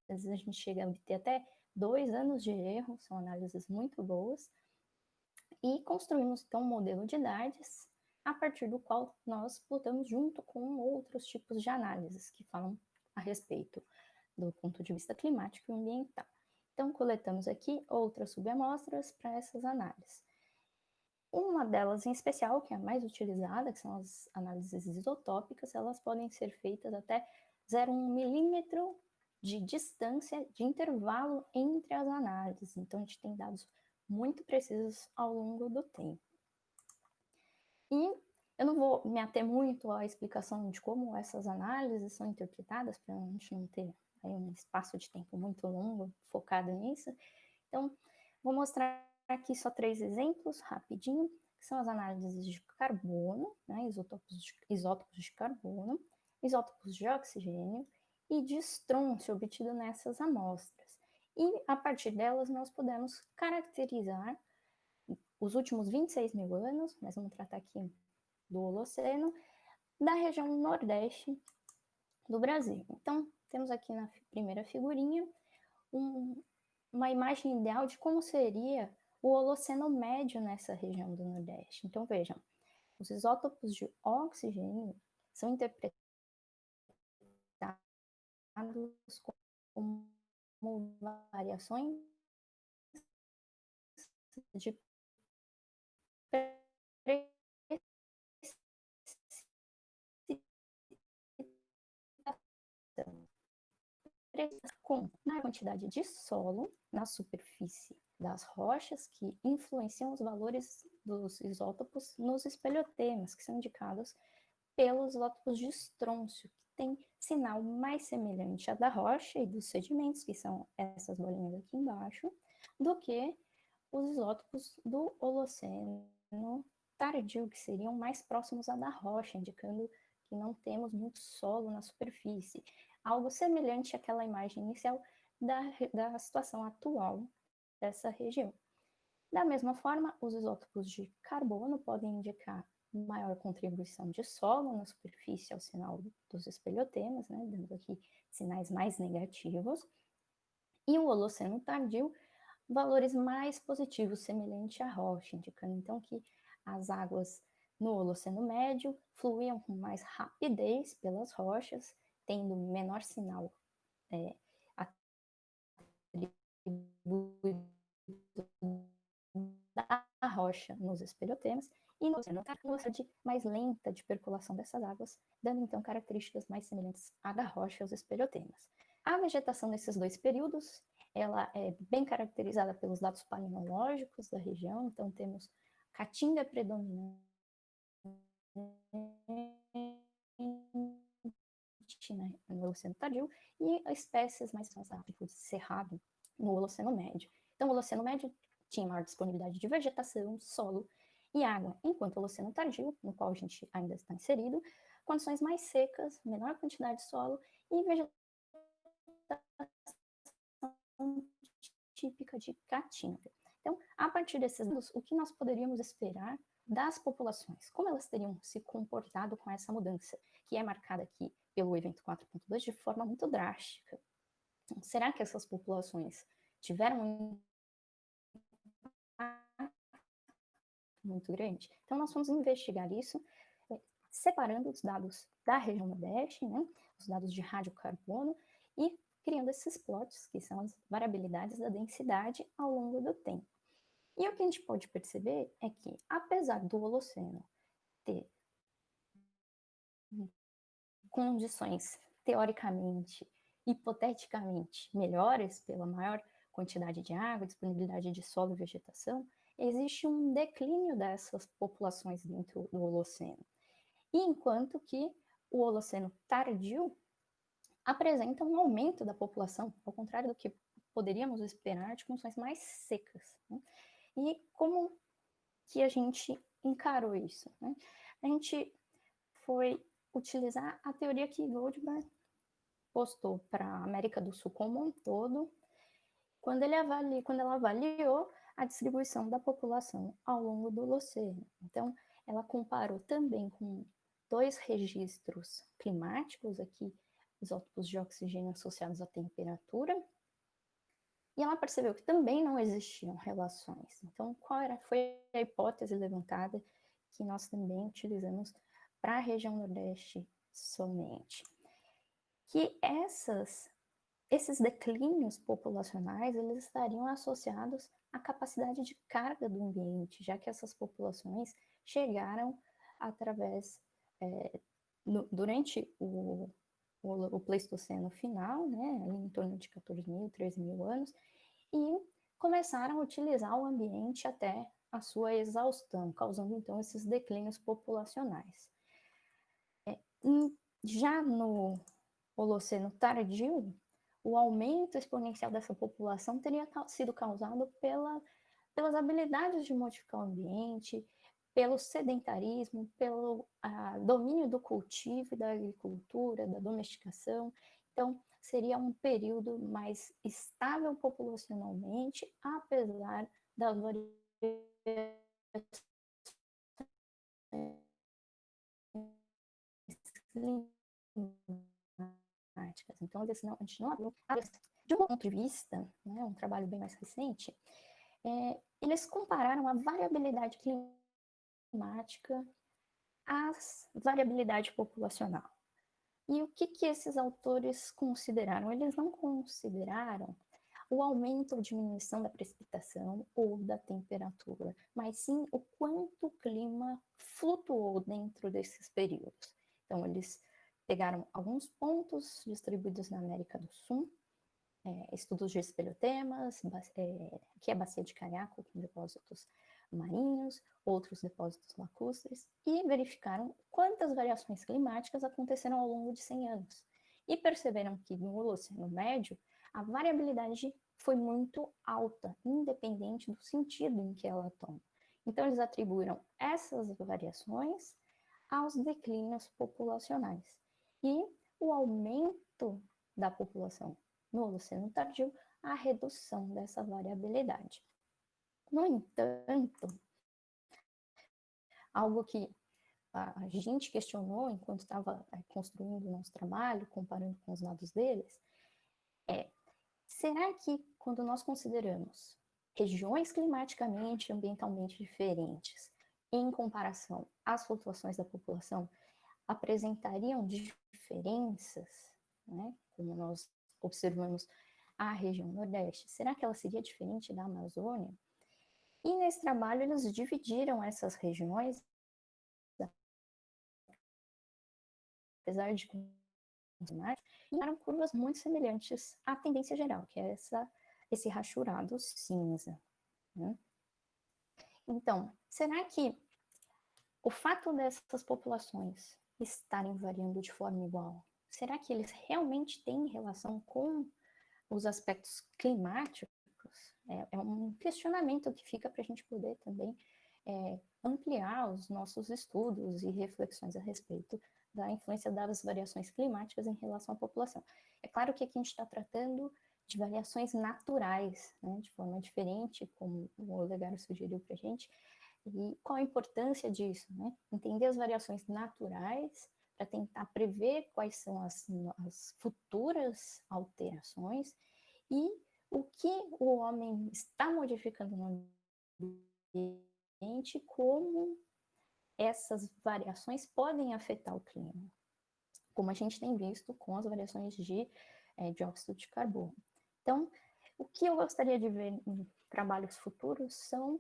vezes a gente chega a obter até 2 anos de erro, são análises muito boas. E construímos, então, um modelo de idades, a partir do qual nós plotamos junto com outros tipos de análises que falam a respeito do ponto de vista climático e ambiental. Então, coletamos aqui outras subamostras para essas análises. Uma delas em especial, que é a mais utilizada, que são as análises isotópicas, elas podem ser feitas até 0,1 milímetro de distância de intervalo entre as análises. Então, a gente tem dados muito precisos ao longo do tempo. E eu não vou me ater muito à explicação de como essas análises são interpretadas, para a gente não ter aí um espaço de tempo muito longo focado nisso. Então, vou mostrar aqui só 3 exemplos, rapidinho, que são as análises de carbono, né, isótopos de carbono, isótopos de oxigênio e de estrôncio obtido nessas amostras. E, a partir delas, nós podemos caracterizar os últimos 26 mil anos, mas vamos tratar aqui do Holoceno, da região nordeste do Brasil. Então, temos aqui na primeira figurinha uma imagem ideal de como seria o Holoceno médio nessa região do Nordeste. Então, vejam, os isótopos de oxigênio são interpretados como variações de com a quantidade de solo na superfície das rochas que influenciam os valores dos isótopos nos espelhotemas, que são indicados pelos isótopos de estrôncio, que tem sinal mais semelhante à da rocha e dos sedimentos, que são essas bolinhas aqui embaixo, do que os isótopos do Holoceno tardio, que seriam mais próximos à da rocha, indicando que não temos muito solo na superfície. Algo semelhante àquela imagem inicial da situação atual dessa região. Da mesma forma, os isótopos de carbono podem indicar maior contribuição de solo na superfície ao sinal dos espelhotemas, né, dando aqui sinais mais negativos. E o Holoceno tardio, valores mais positivos, semelhante à rocha, indicando então que as águas no Holoceno médio fluíam com mais rapidez pelas rochas, tendo menor sinal atribuído da rocha nos espelhotemas, e no Holoceno tardio, mais lenta de percolação dessas águas, dando então características mais semelhantes à da rocha e aos espelhotemas. A vegetação nesses 2 períodos, ela é bem caracterizada pelos dados palinológicos da região, então temos caatinga predominante no Holoceno tardio e espécies mais tipo de cerrado no Holoceno médio. Então, o Holoceno médio tinha maior disponibilidade de vegetação, solo e água, enquanto o Holoceno tardio, no qual a gente ainda está inserido, condições mais secas, menor quantidade de solo e vegetação típica de caatinga. Então, a partir desses dados, o que nós poderíamos esperar das populações, como elas teriam se comportado com essa mudança, que é marcada aqui pelo evento 4.2 de forma muito drástica. Então, será que essas populações tiveram um impacto muito grande? Então, nós vamos investigar isso, separando os dados da região Nordeste, né, os dados de radiocarbono, e criando esses plots, que são as variabilidades da densidade ao longo do tempo. E o que a gente pode perceber é que, apesar do Holoceno ter condições teoricamente, hipoteticamente melhores pela maior quantidade de água, disponibilidade de solo e vegetação, existe um declínio dessas populações dentro do Holoceno. E enquanto que o Holoceno tardio apresenta um aumento da população, ao contrário do que poderíamos esperar de condições mais secas, né? E como que a gente encarou isso, né? A gente foi utilizar a teoria que Goldberg postou para a América do Sul como um todo, quando ela avaliou a distribuição da população ao longo do Holoceno. Então, ela comparou também com 2 registros climáticos, aqui, isótopos de oxigênio associados à temperatura, e ela percebeu que também não existiam relações. Então, foi a hipótese levantada que nós também utilizamos para a região Nordeste somente? Que esses declínios populacionais, eles estariam associados à capacidade de carga do ambiente, já que essas populações chegaram através, durante o Pleistoceno final, né, ali em torno de 14.000, 13.000 anos, e começaram a utilizar o ambiente até a sua exaustão, causando então esses declínios populacionais. Já no Holoceno tardio, o aumento exponencial dessa população teria sido causado pelas habilidades de modificar o ambiente, pelo sedentarismo, pelo domínio do cultivo e da agricultura, da domesticação. Então, seria um período mais estável populacionalmente, apesar das variações climáticas. Então, a gente não abriu. De um ponto de vista, né, um trabalho bem mais recente, eles compararam a variabilidade climática à variabilidade populacional. E o que esses autores consideraram? Eles não consideraram o aumento ou diminuição da precipitação ou da temperatura, mas sim o quanto o clima flutuou dentro desses períodos. Então, eles pegaram alguns pontos distribuídos na América do Sul, estudos de espeleotemas, que é a bacia de Cariaco, com depósitos marinhos, outros depósitos lacustres, e verificaram quantas variações climáticas aconteceram ao longo de 100 anos. E perceberam que no Holoceno Médio, a variabilidade foi muito alta, independente do sentido em que ela toma. Então, eles atribuíram essas variações aos declínios populacionais. E o aumento da população no Holoceno tardio, a redução dessa variabilidade. No entanto, algo que a gente questionou enquanto estava construindo o nosso trabalho, comparando com os dados deles, será que quando nós consideramos regiões climaticamente e ambientalmente diferentes, em comparação às flutuações da população, apresentariam diferenças, né, como nós observamos a região Nordeste? Será que ela seria diferente da Amazônia? E nesse trabalho eles dividiram essas regiões, apesar de e eram curvas muito semelhantes à tendência geral, que é esse rachurado cinza, né? Então, será que o fato dessas populações estarem variando de forma igual, será que eles realmente têm relação com os aspectos climáticos? É um questionamento que fica para a gente poder também ampliar os nossos estudos e reflexões a respeito da influência das variações climáticas em relação à população. É claro que aqui a gente está tratando de variações naturais, né, de forma diferente, como o Olegário sugeriu para a gente, E qual a importância disso, né? Entender as variações naturais para tentar prever quais são as futuras alterações e o que o homem está modificando no ambiente, como essas variações podem afetar o clima, como a gente tem visto com as variações de dióxido de carbono. Então, o que eu gostaria de ver em trabalhos futuros são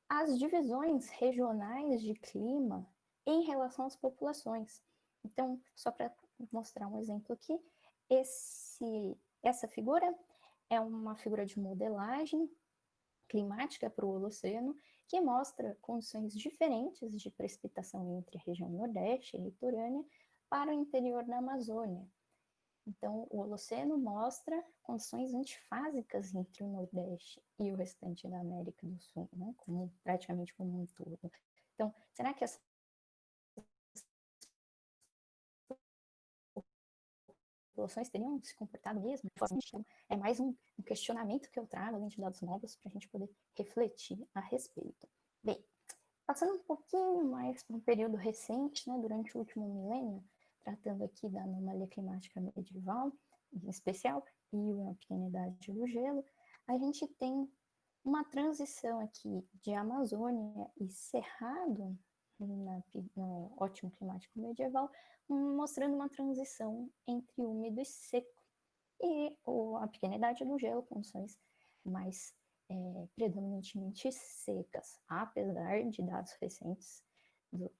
as divisões regionais de clima em relação às populações. Então, só para mostrar um exemplo aqui, essa figura é uma figura de modelagem climática para o Holoceno, que mostra condições diferentes de precipitação entre a região Nordeste e litorânea para o interior da Amazônia. Então, o Holoceno mostra condições antifásicas entre o Nordeste e o restante da América do Sul, né? Praticamente como um todo. Então, será que essas populações teriam se comportado mesmo? Então, é mais um questionamento que eu trago, além de dados novos, para a gente poder refletir a respeito. Bem, passando um pouquinho mais para um período recente, né, durante o último milênio, tratando aqui da anomalia climática medieval, em especial, e a pequena idade do gelo, a gente tem uma transição aqui de Amazônia e Cerrado, no ótimo climático medieval, mostrando uma transição entre úmido e seco. E a pequena idade do gelo, condições mais predominantemente secas, apesar de dados recentes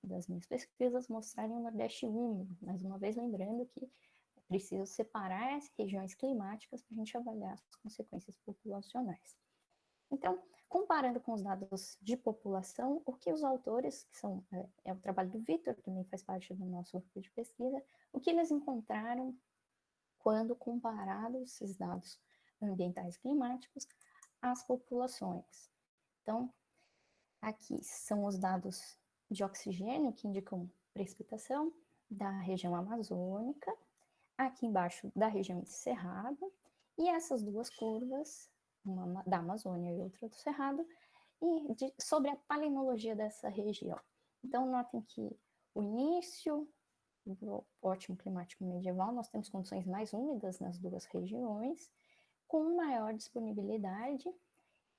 das minhas pesquisas mostrarem o Nordeste úmido, mais uma vez lembrando que é preciso separar as regiões climáticas para a gente avaliar as consequências populacionais. Então, comparando com os dados de população, o que os autores, que são o trabalho do Vitor, também faz parte do nosso grupo de pesquisa, o que eles encontraram quando compararam esses dados ambientais climáticos às populações. Então, aqui são os dados de oxigênio que indicam precipitação da região amazônica, aqui embaixo da região de Cerrado, e essas duas curvas, uma da Amazônia e outra do Cerrado, e sobre a palinologia dessa região. Então, notem que o início do ótimo climático medieval, nós temos condições mais úmidas nas duas regiões, com maior disponibilidade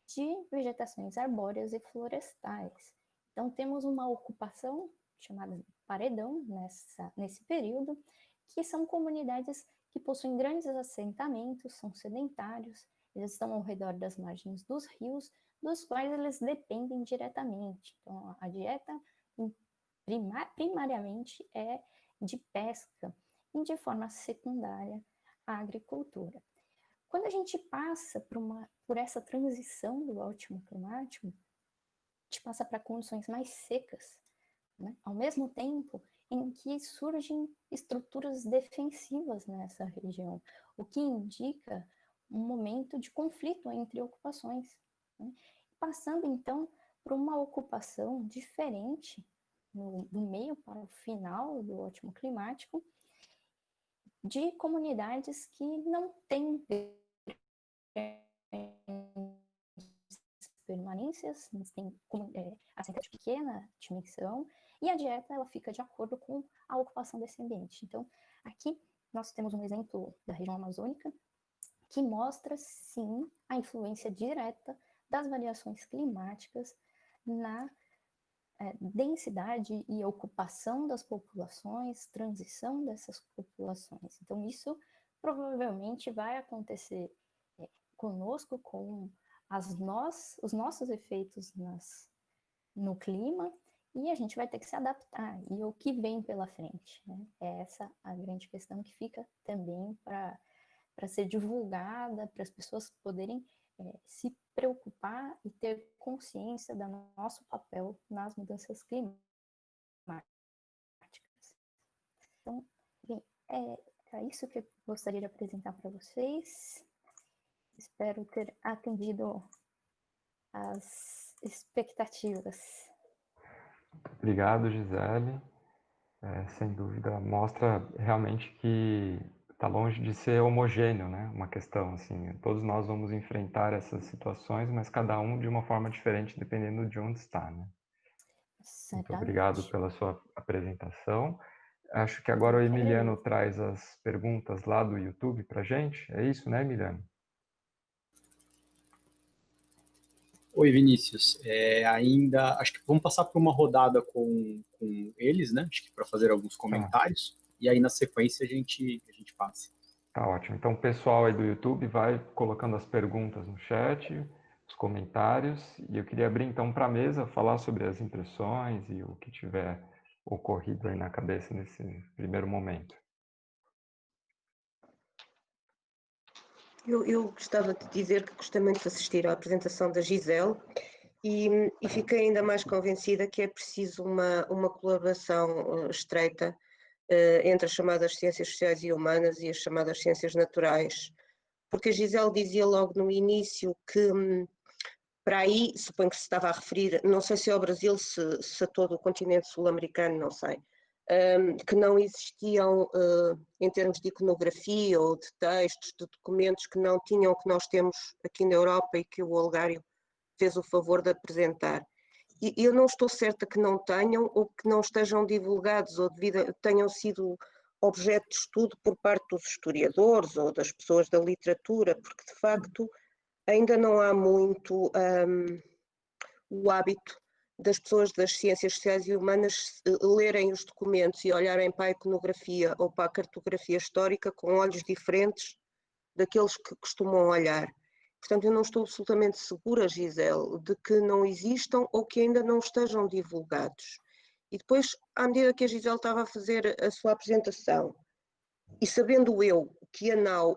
de vegetações arbóreas e florestais. Então, temos uma ocupação chamada paredão nesse período, que são comunidades que possuem grandes assentamentos, são sedentários, eles estão ao redor das margens dos rios, dos quais eles dependem diretamente. Então, a dieta primariamente é de pesca e, de forma secundária, a agricultura. Quando a gente passa por essa transição do ótimo climático, a gente passa para condições mais secas, né? Ao mesmo tempo em que surgem estruturas defensivas nessa região, o que indica um momento de conflito entre ocupações, né? Passando então por uma ocupação diferente do meio para o final do ótimo climático, de comunidades que não têm permanências, têm assentos de pequena dimensão, e a dieta ela fica de acordo com a ocupação desse ambiente. Então, aqui nós temos um exemplo da região amazônica, que mostra, sim, a influência direta das variações climáticas na densidade e ocupação das populações, transição dessas populações. Então, isso provavelmente vai acontecer conosco com os nossos efeitos no clima, e a gente vai ter que se adaptar. E o que vem pela frente, né? É essa a grande questão que fica também para ser divulgada, para as pessoas poderem se preocupar e ter consciência do nosso papel nas mudanças climáticas. Então, bem, é isso que eu gostaria de apresentar para vocês. Espero ter atendido às expectativas. Obrigado, Gisele. Sem dúvida, mostra realmente que está longe de ser homogêneo, né? Uma questão assim, todos nós vamos enfrentar essas situações, mas cada um de uma forma diferente, dependendo de onde está, né? Muito obrigado pela sua apresentação. Acho que agora o Emiliano traz as perguntas lá do YouTube para a gente. É isso, né, Emiliano? Oi, Vinícius. Acho que vamos passar por uma rodada com eles, né? Acho que para fazer alguns comentários. E aí, na sequência, a gente passa. Tá ótimo. Então, o pessoal aí do YouTube vai colocando as perguntas no chat, os comentários. E eu queria abrir, então, para a mesa, falar sobre as impressões e o que tiver ocorrido aí na cabeça nesse primeiro momento. Eu gostava de dizer que gostei muito de assistir à apresentação da Gisele e fiquei ainda mais convencida que é preciso uma colaboração estreita entre as chamadas ciências sociais e humanas e as chamadas ciências naturais, porque a Gisele dizia logo no início que para aí, suponho que se estava a referir, não sei se é ao Brasil, se a todo o continente sul-americano, não sei, que não existiam, em termos de iconografia ou de textos, de documentos que não tinham o que nós temos aqui na Europa e que o Olegário fez o favor de apresentar. E eu não estou certa que não tenham ou que não estejam divulgados ou tenham sido objeto de estudo por parte dos historiadores ou das pessoas da literatura, porque de facto ainda não há muito o hábito das pessoas das ciências sociais e humanas lerem os documentos e olharem para a iconografia ou para a cartografia histórica com olhos diferentes daqueles que costumam olhar. Portanto, eu não estou absolutamente segura, Gisele, de que não existam ou que ainda não estejam divulgados. E depois, à medida que a Gisele estava a fazer a sua apresentação, e sabendo eu que a NAU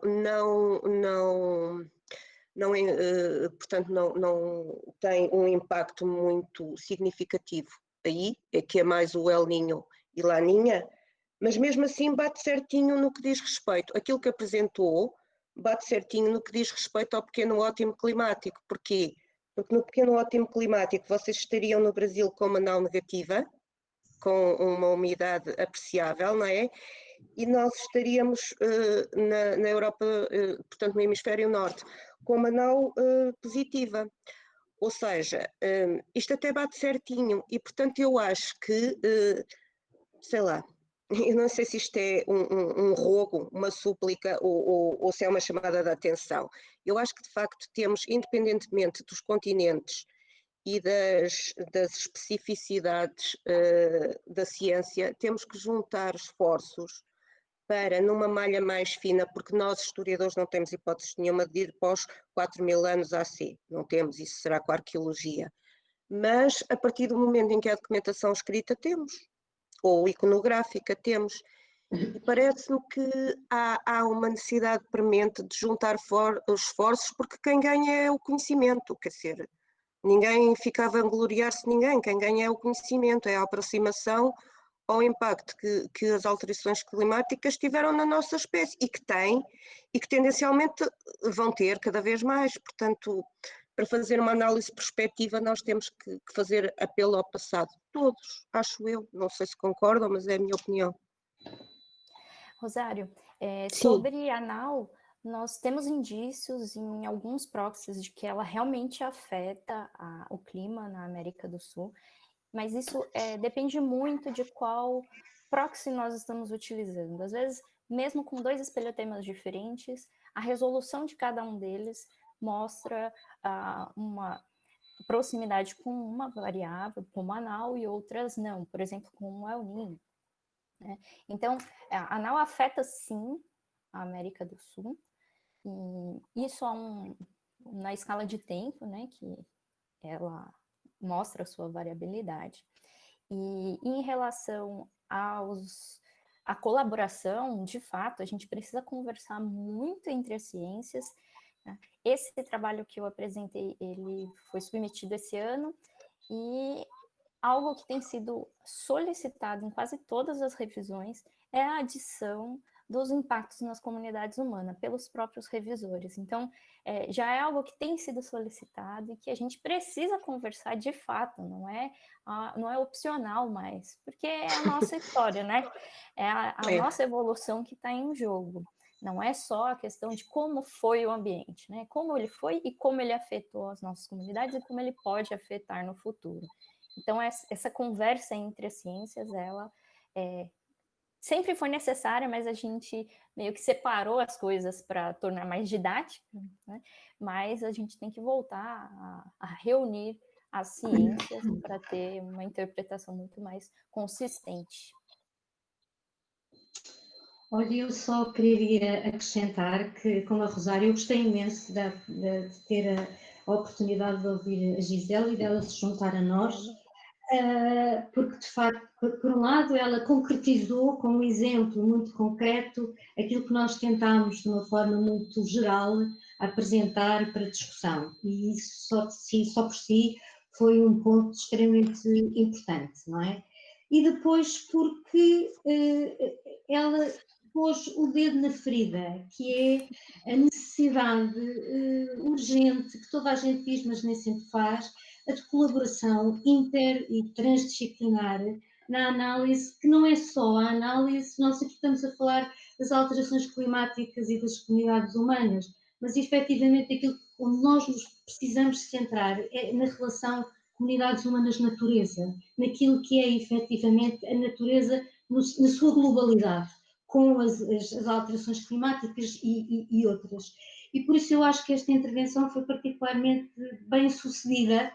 portanto, não tem um impacto muito significativo aí, é que é mais o El Niño e Laninha, mas mesmo assim bate certinho no que diz respeito. Aquilo que apresentou bate certinho no que diz respeito ao pequeno ótimo climático. Porquê? Porque no pequeno ótimo climático vocês estariam no Brasil com uma NAU negativa, com uma umidade apreciável, não é? E nós estaríamos na Europa, portanto no hemisfério norte, com uma NAU positiva. Ou seja, isto até bate certinho e portanto eu acho que, sei lá, eu não sei se isto é um rogo, uma súplica ou se é uma chamada de atenção. Eu acho que de facto temos, independentemente dos continentes e das especificidades da ciência, temos que juntar esforços para, numa malha mais fina, porque nós historiadores não temos hipótese nenhuma de ir para os 4.000 anos AC, não temos, isso será com a arqueologia. Mas, a partir do momento em que a documentação escrita temos, ou iconográfica temos, e parece-me que há uma necessidade premente de juntar esforços, porque quem ganha é o conhecimento, quer dizer, ninguém fica a vangloriar-se de ninguém, quem ganha é o conhecimento, é a aproximação ao impacto que as alterações climáticas tiveram na nossa espécie e que têm, e que tendencialmente vão ter cada vez mais. Portanto, para fazer uma análise prospectiva, nós temos que fazer apelo ao passado. Todos, acho eu. Não sei se concordam, mas é a minha opinião. Rosário, sobre a NAU, nós temos indícios em alguns proxies de que ela realmente afeta o clima na América do Sul, mas isso depende muito de qual proxy nós estamos utilizando. Às vezes, mesmo com dois espelhotemas diferentes, a resolução de cada um deles mostra uma proximidade com uma variável, com uma NAU, e outras não, por exemplo, com o El Niño. Né? Então, a NAU afeta sim a América do Sul, e isso na escala de tempo, né, que ela mostra a sua variabilidade. E em relação à colaboração, de fato, a gente precisa conversar muito entre as ciências. Né? Esse trabalho que eu apresentei, ele foi submetido esse ano, e algo que tem sido solicitado em quase todas as revisões é a adição dos impactos nas comunidades humanas pelos próprios revisores. Então, já é algo que tem sido solicitado e que a gente precisa conversar de fato, não é opcional mais, porque é a nossa história, né? É a nossa evolução que está em jogo. Não é só a questão de como foi o ambiente, né? Como ele foi e como ele afetou as nossas comunidades e como ele pode afetar no futuro. Então, essa conversa entre as ciências, ela sempre foi necessária, mas a gente meio que separou as coisas para tornar mais didática, né? Mas a gente tem que voltar a reunir as ciências para ter uma interpretação muito mais consistente. Olha, eu só queria acrescentar que, como a Rosário, eu gostei imenso de ter a oportunidade de ouvir a Gisela e dela se juntar a nós, porque, de facto, por um lado, ela concretizou com um exemplo muito concreto aquilo que nós tentámos, de uma forma muito geral, apresentar para discussão. E isso, só por si, foi um ponto extremamente importante, não é? E depois porque ela pôs o dedo na ferida, que é a necessidade urgente, que toda a gente diz, mas nem sempre faz, a de colaboração inter e transdisciplinar na análise, que não é só a análise, nós sempre estamos a falar das alterações climáticas e das comunidades humanas, mas efetivamente aquilo onde nós nos precisamos centrar é na relação comunidades humanas-natureza, naquilo que é efetivamente a natureza na sua globalidade, com as alterações climáticas e outras. E por isso eu acho que esta intervenção foi particularmente bem sucedida,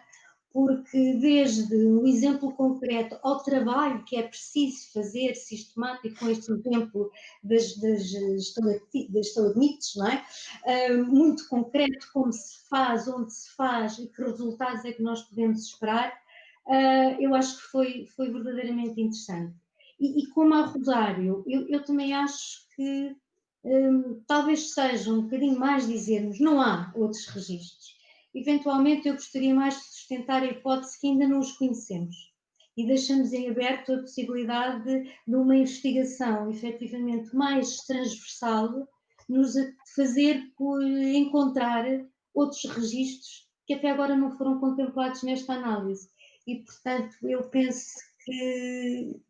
porque desde um exemplo concreto ao trabalho que é preciso fazer sistemático, com este exemplo das estalagmites, não é? Muito concreto, como se faz, onde se faz e que resultados é que nós podemos esperar, eu acho que foi verdadeiramente interessante. E como a Rosário, eu também acho que talvez seja um bocadinho mais dizermos, não há outros registros. Eventualmente eu gostaria mais de sustentar a hipótese que ainda não os conhecemos e deixamos em aberto a possibilidade de uma investigação efetivamente mais transversal, nos fazer por encontrar outros registros que até agora não foram contemplados nesta análise. E, portanto, eu penso que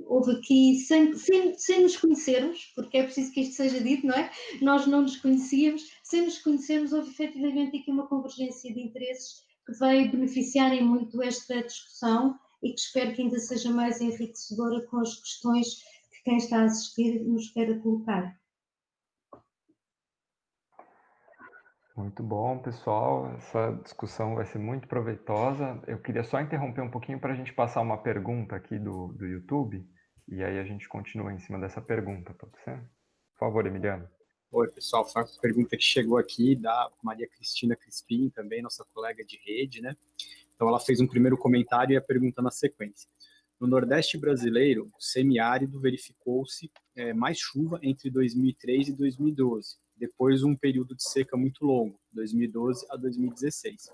houve aqui, sem nos conhecermos, porque é preciso que isto seja dito, não é? Nós não nos conhecíamos, sem nos conhecermos, houve efetivamente aqui uma convergência de interesses que vai beneficiar em muito esta discussão e que espero que ainda seja mais enriquecedora com as questões que quem está a assistir nos queira colocar. Muito bom, pessoal. Essa discussão vai ser muito proveitosa. Eu queria só interromper um pouquinho para a gente passar uma pergunta aqui do YouTube, e aí a gente continua em cima dessa pergunta, pode ser? Por favor, Emiliano. Oi, pessoal, foi uma pergunta que chegou aqui da Maria Cristina Crispim, também nossa colega de rede, né? Então ela fez um primeiro comentário e a pergunta na sequência. No Nordeste brasileiro, o semiárido verificou-se mais chuva entre 2003 e 2012, depois um período de seca muito longo, 2012 a 2016.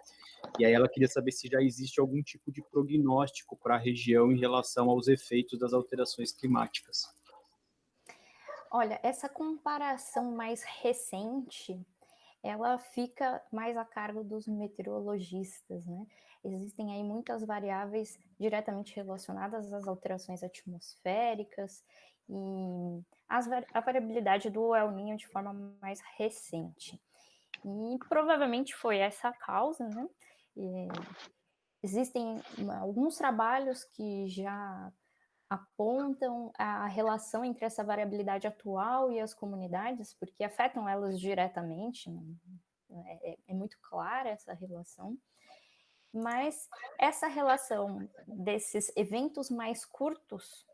E aí ela queria saber se já existe algum tipo de prognóstico para a região em relação aos efeitos das alterações climáticas. Olha, essa comparação mais recente, ela fica mais a cargo dos meteorologistas, né? Existem aí muitas variáveis diretamente relacionadas às alterações atmosféricas e a variabilidade do El Niño de forma mais recente. E provavelmente foi essa a causa, né? Existem alguns trabalhos que já apontam a relação entre essa variabilidade atual e as comunidades, porque afetam elas diretamente, é muito clara essa relação, mas essa relação desses eventos mais curtos,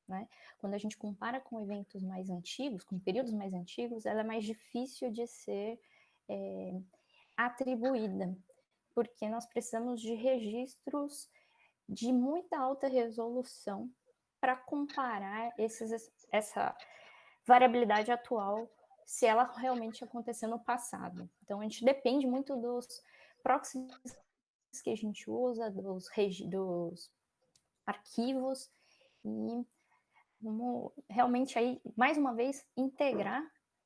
né, quando a gente compara com eventos mais antigos, com períodos mais antigos, ela é mais difícil de ser atribuída, porque nós precisamos de registros de muita alta resolução para comparar essa variabilidade atual, se ela realmente aconteceu no passado. Então, a gente depende muito dos proxies que a gente usa, dos arquivos, e vamos realmente aí, mais uma vez, integrar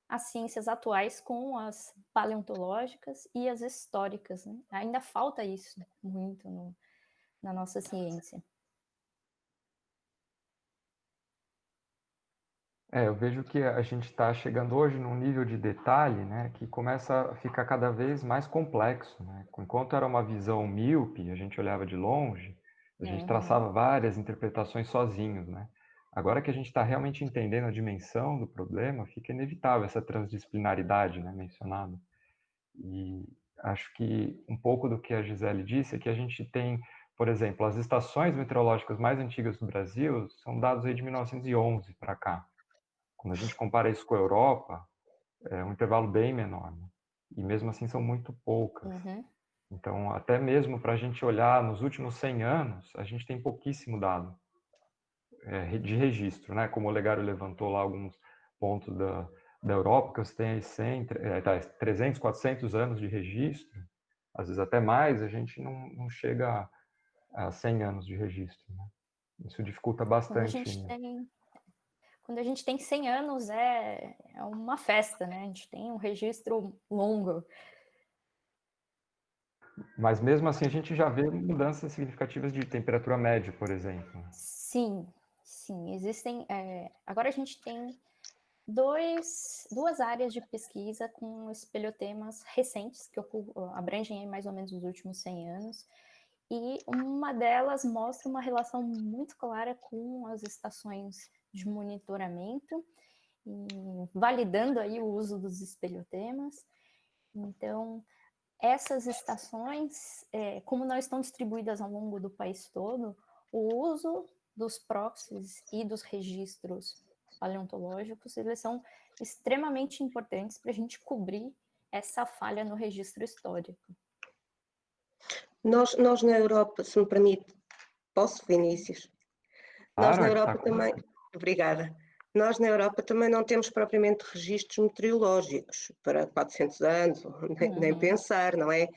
as ciências atuais com as paleontológicas e as históricas, né? Ainda falta isso muito na nossa ciência. Eu vejo que a gente está chegando hoje num nível de detalhe, né, que começa a ficar cada vez mais complexo, né? Enquanto era uma visão míope, a gente olhava de longe, A gente traçava várias interpretações sozinhos, né? Agora que a gente está realmente entendendo a dimensão do problema, fica inevitável essa transdisciplinaridade, né, mencionada. E acho que um pouco do que a Gisele disse é que a gente tem, por exemplo, as estações meteorológicas mais antigas do Brasil são dados aí de 1911 para cá. Quando a gente compara isso com a Europa, é um intervalo bem menor, né? E mesmo assim são muito poucas. Então, até mesmo para a gente olhar nos últimos 100 anos, a gente tem pouquíssimo dado de registro, né? Como o Olegário levantou lá alguns pontos da Europa, que você tem aí 100, 300, 400 anos de registro, às vezes até mais, a gente não chega a 100 anos de registro, né? Isso dificulta bastante. Quando a gente tem 100 anos, é uma festa, né? A gente tem um registro longo. Mas mesmo assim a gente já vê mudanças significativas de temperatura média, por exemplo. Sim, existem. Agora a gente tem duas áreas de pesquisa com espelhotemas recentes, que abrangem mais ou menos os últimos 100 anos, e uma delas mostra uma relação muito clara com as estações de monitoramento, e validando aí o uso dos espelhotemas. Então, essas estações, como não estão distribuídas ao longo do país todo, o uso dos proxies e dos registros paleontológicos, eles são extremamente importantes para a gente cobrir essa falha no registro histórico. Nós na Europa, se me permite, posso, Vinícius? Nós na Europa também, obrigada. Nós na Europa também não temos propriamente registros meteorológicos para 400 anos, nem pensar, não é?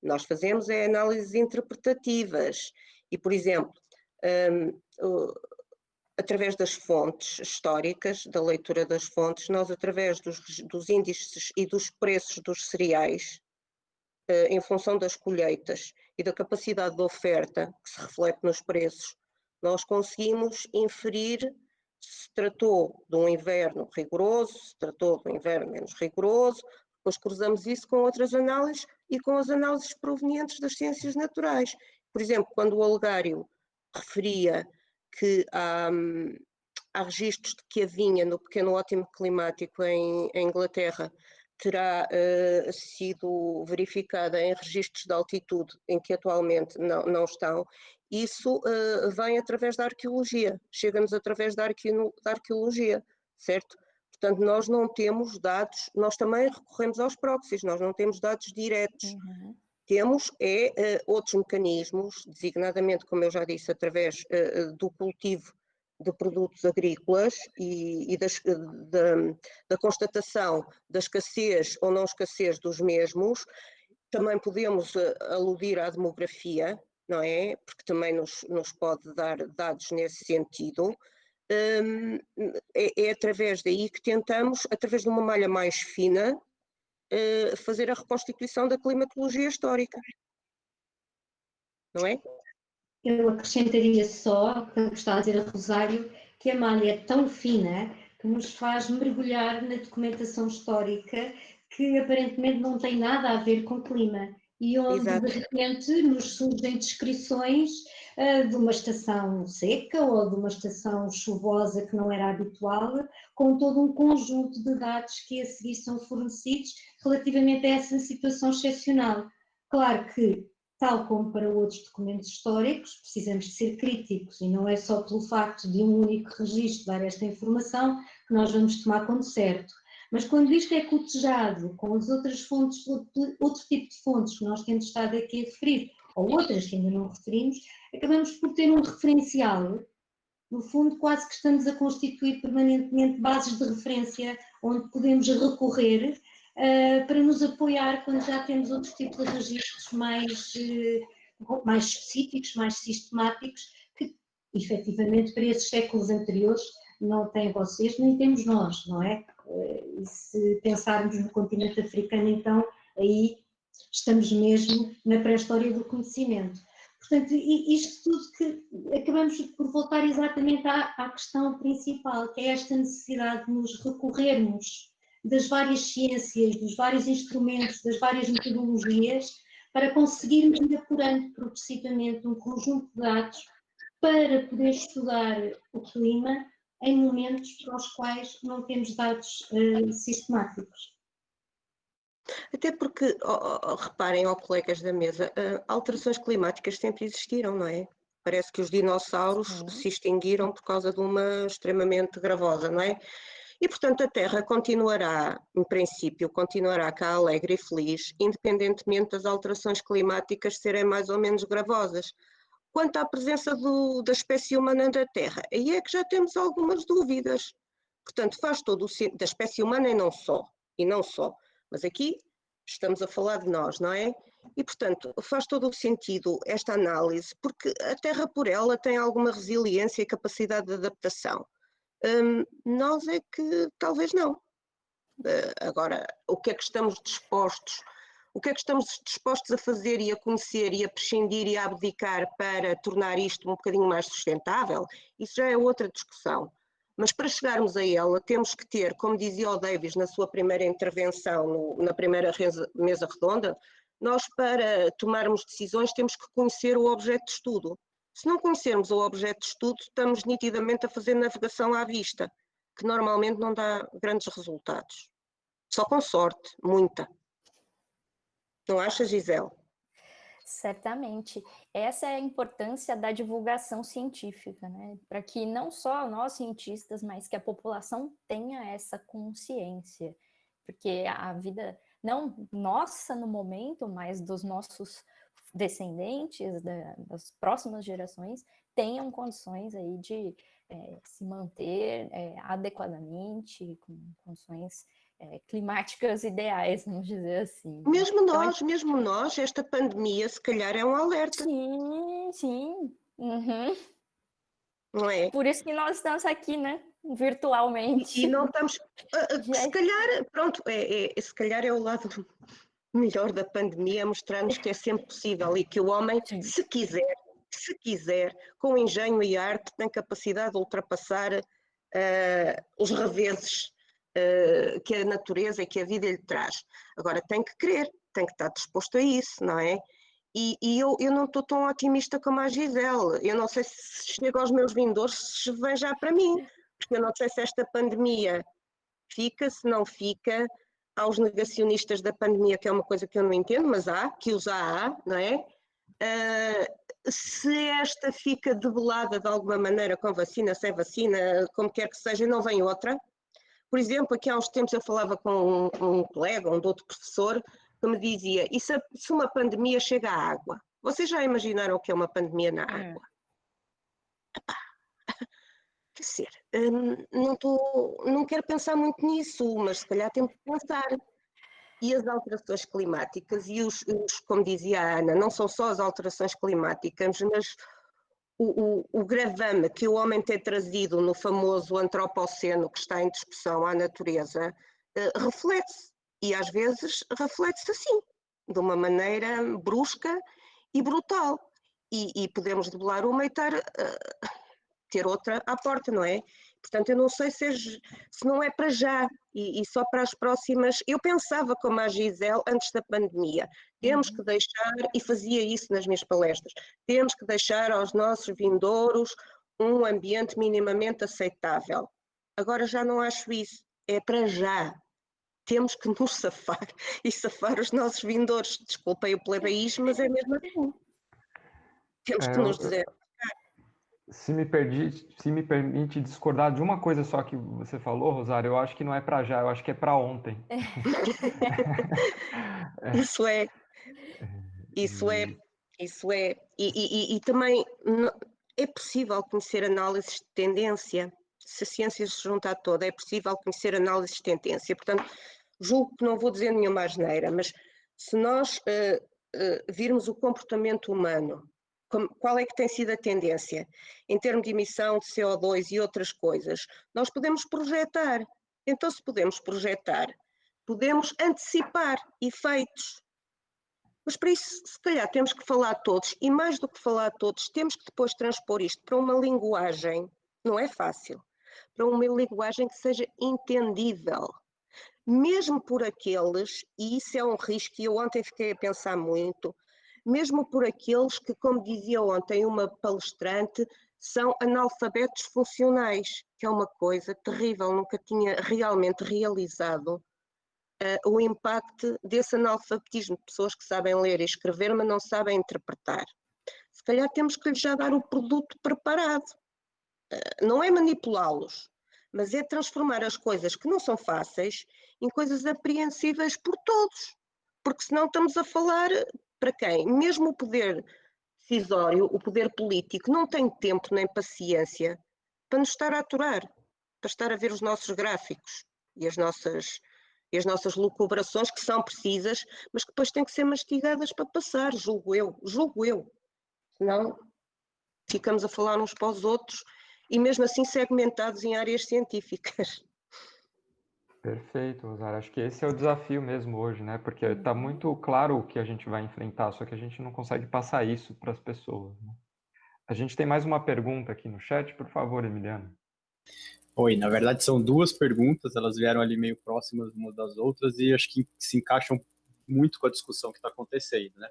Nós fazemos análises interpretativas e, por exemplo, através das fontes históricas, da leitura das fontes, nós através dos índices e dos preços dos cereais, em função das colheitas e da capacidade de oferta que se reflete nos preços, nós conseguimos inferir se tratou de um inverno rigoroso, se tratou de um inverno menos rigoroso, depois cruzamos isso com outras análises e com as análises provenientes das ciências naturais. Por exemplo, quando o Olegário referia que há registros de que a vinha no pequeno ótimo climático em Inglaterra terá sido verificada em registros de altitude em que atualmente não estão, isso vem através da arqueologia, chega-nos através da arqueologia, certo? Portanto, nós não temos dados, nós também recorremos aos proxies, nós não temos dados diretos. Temos outros mecanismos, designadamente, como eu já disse, através do cultivo de produtos agrícolas e da constatação da escassez ou não escassez dos mesmos. Também podemos aludir à demografia, não é? Porque também nos pode dar dados nesse sentido. É através daí que tentamos, através de uma malha mais fina, fazer a reconstituição da climatologia histórica, não é? Eu acrescentaria só, que está a dizer a Rosário, que a malha é tão fina que nos faz mergulhar na documentação histórica que aparentemente não tem nada a ver com o clima e onde de repente nos surgem descrições de uma estação seca ou de uma estação chuvosa que não era habitual, com todo um conjunto de dados que a seguir são fornecidos relativamente a essa situação excepcional. Claro que, tal como para outros documentos históricos, precisamos de ser críticos e não é só pelo facto de um único registro dar esta informação que nós vamos tomar como certo. Mas quando isto é cotejado com as outras fontes, outro tipo de fontes que nós temos estado aqui a referir, ou outras que ainda não referimos, acabamos por ter um referencial. No fundo, quase que estamos a constituir permanentemente bases de referência onde podemos recorrer para nos apoiar quando já temos outros tipos de registros mais específicos, mais sistemáticos, que efetivamente para esses séculos anteriores não têm vocês, nem temos nós, não é? E se pensarmos no continente africano, então aí estamos mesmo na pré-história do conhecimento. Portanto, isto tudo que acabamos por voltar exatamente à questão principal, que é esta necessidade de nos recorrermos das várias ciências, dos vários instrumentos, das várias metodologias, para conseguirmos ir apurando progressivamente um conjunto de dados para poder estudar o clima em momentos para os quais não temos dados sistemáticos. Até porque, reparem, colegas da mesa, alterações climáticas sempre existiram, não é? Parece que os dinossauros se extinguiram por causa de uma extremamente gravosa, não é? E, portanto, a Terra continuará, em princípio, continuará cá alegre e feliz, independentemente das alterações climáticas serem mais ou menos gravosas. Quanto à presença da espécie humana na Terra, aí é que já temos algumas dúvidas. Portanto, faz todo o sentido, da espécie humana e não só, mas aqui estamos a falar de nós, não é? E, portanto, faz todo o sentido esta análise, porque a Terra por ela tem alguma resiliência e capacidade de adaptação. Nós é que talvez não. Agora, o que é que estamos dispostos a fazer e a conhecer e a prescindir e a abdicar para tornar isto um bocadinho mais sustentável? Isso já é outra discussão. Mas para chegarmos a ela, temos que ter, como dizia o Davis na sua primeira intervenção, na primeira mesa redonda, nós para tomarmos decisões temos que conhecer o objeto de estudo. Se não conhecermos o objeto de estudo, estamos nitidamente a fazer navegação à vista, que normalmente não dá grandes resultados. Só com sorte, muita. Não acha, Gisele? Certamente. Essa é a importância da divulgação científica, né? Para que não só nós cientistas, mas que a população tenha essa consciência. Porque a vida, não nossa no momento, mas dos nossos descendentes, das próximas gerações, tenham condições aí de se manter adequadamente, com condições climáticas ideais, vamos dizer assim. Mesmo nós, esta pandemia, se calhar é um alerta. Sim. Uhum. Não é? Por isso que nós estamos aqui, né? Virtualmente. E não estamos... se calhar, pronto, se calhar é o lado melhor da pandemia, mostrar-nos que é sempre possível e que o homem, se quiser, com engenho e arte, tem capacidade de ultrapassar os reveses que a natureza e que a vida lhe traz. Agora, tem que querer, tem que estar disposto a isso, não é? E eu não estou tão otimista como a Gisele. Eu não sei se chega aos meus vindores, se vem já para mim, porque eu não sei se esta pandemia fica, se não fica. Há os negacionistas da pandemia, que é uma coisa que eu não entendo, mas que os há, não é? Se esta fica debelada de alguma maneira com vacina, sem vacina, como quer que seja, não vem outra. Por exemplo, aqui há uns tempos eu falava com um colega, um outro professor, que me dizia, e se uma pandemia chega à água? Vocês já imaginaram o que é uma pandemia na água? Quer dizer, não quero pensar muito nisso, mas se calhar temos que pensar. E as alterações climáticas, como dizia a Ana, não são só as alterações climáticas, mas o gravame que o homem tem trazido no famoso antropoceno que está em discussão à natureza, reflete-se. E às vezes reflete-se assim, de uma maneira brusca e brutal. E podemos debelar uma e ter outra à porta, não é? Portanto, eu não sei se não é para já e só para as próximas. Eu pensava como a Gisele antes da pandemia, temos que deixar, e fazia isso nas minhas palestras, temos que deixar aos nossos vindouros um ambiente minimamente aceitável. Agora já não acho isso, é para já. Temos que nos safar e safar os nossos vindouros. Desculpem o plebeísmo, mas é mesmo assim. Temos que nos dizer. Se me permite discordar de uma coisa só que você falou, Rosário, eu acho que não é para já, eu acho que é para ontem. Isso é. E também é possível conhecer análises de tendência. Se a ciência se junta a toda, é possível conhecer análises de tendência. Portanto, julgo que não vou dizer nenhuma asneira, mas se nós virmos o comportamento humano, qual é que tem sido a tendência em termos de emissão de CO2 e outras coisas, nós podemos projetar. Então, se podemos projetar, podemos antecipar efeitos. Mas para isso, se calhar, temos que falar todos, e mais do que falar todos, temos que depois transpor isto para uma linguagem, não é fácil, para uma linguagem que seja entendível. Mesmo por aqueles, e isso é um risco, e eu ontem fiquei a pensar muito, mesmo por aqueles que, como dizia ontem uma palestrante, são analfabetos funcionais, que é uma coisa terrível, nunca tinha realmente realizado o impacto desse analfabetismo, de pessoas que sabem ler e escrever, mas não sabem interpretar. Se calhar temos que lhes já dar o produto preparado. Não é manipulá-los, mas é transformar as coisas que não são fáceis em coisas apreensíveis por todos. Porque senão estamos a falar para quem? Mesmo o poder decisório, o poder político, não tem tempo nem paciência para nos estar a aturar, para estar a ver os nossos gráficos e as nossas lucubrações, que são precisas, mas que depois têm que ser mastigadas para passar, julgo eu. Senão ficamos a falar uns para os outros e mesmo assim segmentados em áreas científicas. Perfeito, Rosário. Acho que esse é o desafio mesmo hoje, né? Porque está muito claro o que a gente vai enfrentar, só que a gente não consegue passar isso para as pessoas, né? A gente tem mais uma pergunta aqui no chat, por favor, Emiliano. Oi, na verdade são duas perguntas, elas vieram ali meio próximas umas das outras e acho que se encaixam muito com a discussão que está acontecendo, né?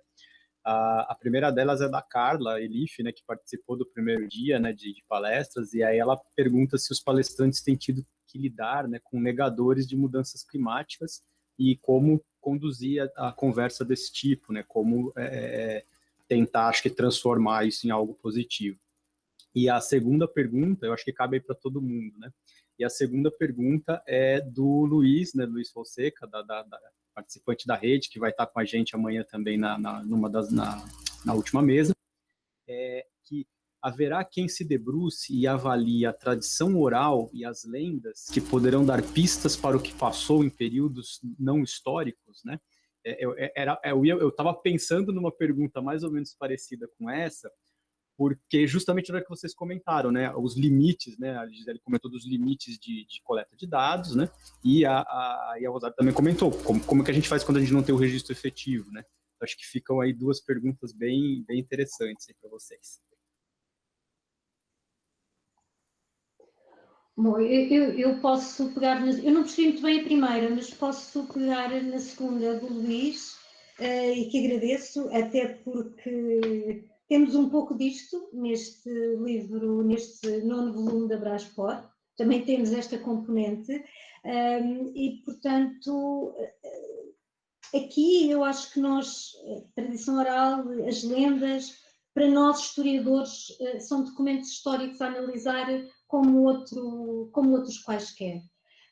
A primeira delas é da Carla Elif, né, que participou do primeiro dia, né, de palestras, e aí ela pergunta se os palestrantes têm tido que lidar, né, com negadores de mudanças climáticas e como conduzir a conversa desse tipo, né, como tentar, acho que, transformar isso em algo positivo. E a segunda pergunta, eu acho que cabe aí para todo mundo, né? E a segunda pergunta é do Luiz, né, Luiz Fonseca, da participante da rede, que vai estar com a gente amanhã também na última mesa, que haverá quem se debruce e avalie a tradição oral e as lendas que poderão dar pistas para o que passou em períodos não históricos, né? Eu estava pensando numa pergunta mais ou menos parecida com essa, porque justamente na hora que vocês comentaram, né, os limites, né, a Gisele comentou dos limites de coleta de dados, né, e a Rosário também comentou como que a gente faz quando a gente não tem o registro efetivo, né. Acho que ficam aí duas perguntas bem interessantes para vocês. Bom, eu posso pegar, eu não percebi muito bem a primeira, mas posso pegar na segunda do Luís, e que agradeço, até porque temos um pouco disto neste livro, neste 9º volume da Braspor, também temos esta componente, e portanto aqui eu acho que nós, a tradição oral, as lendas, para nós historiadores, são documentos históricos a analisar como outros quaisquer.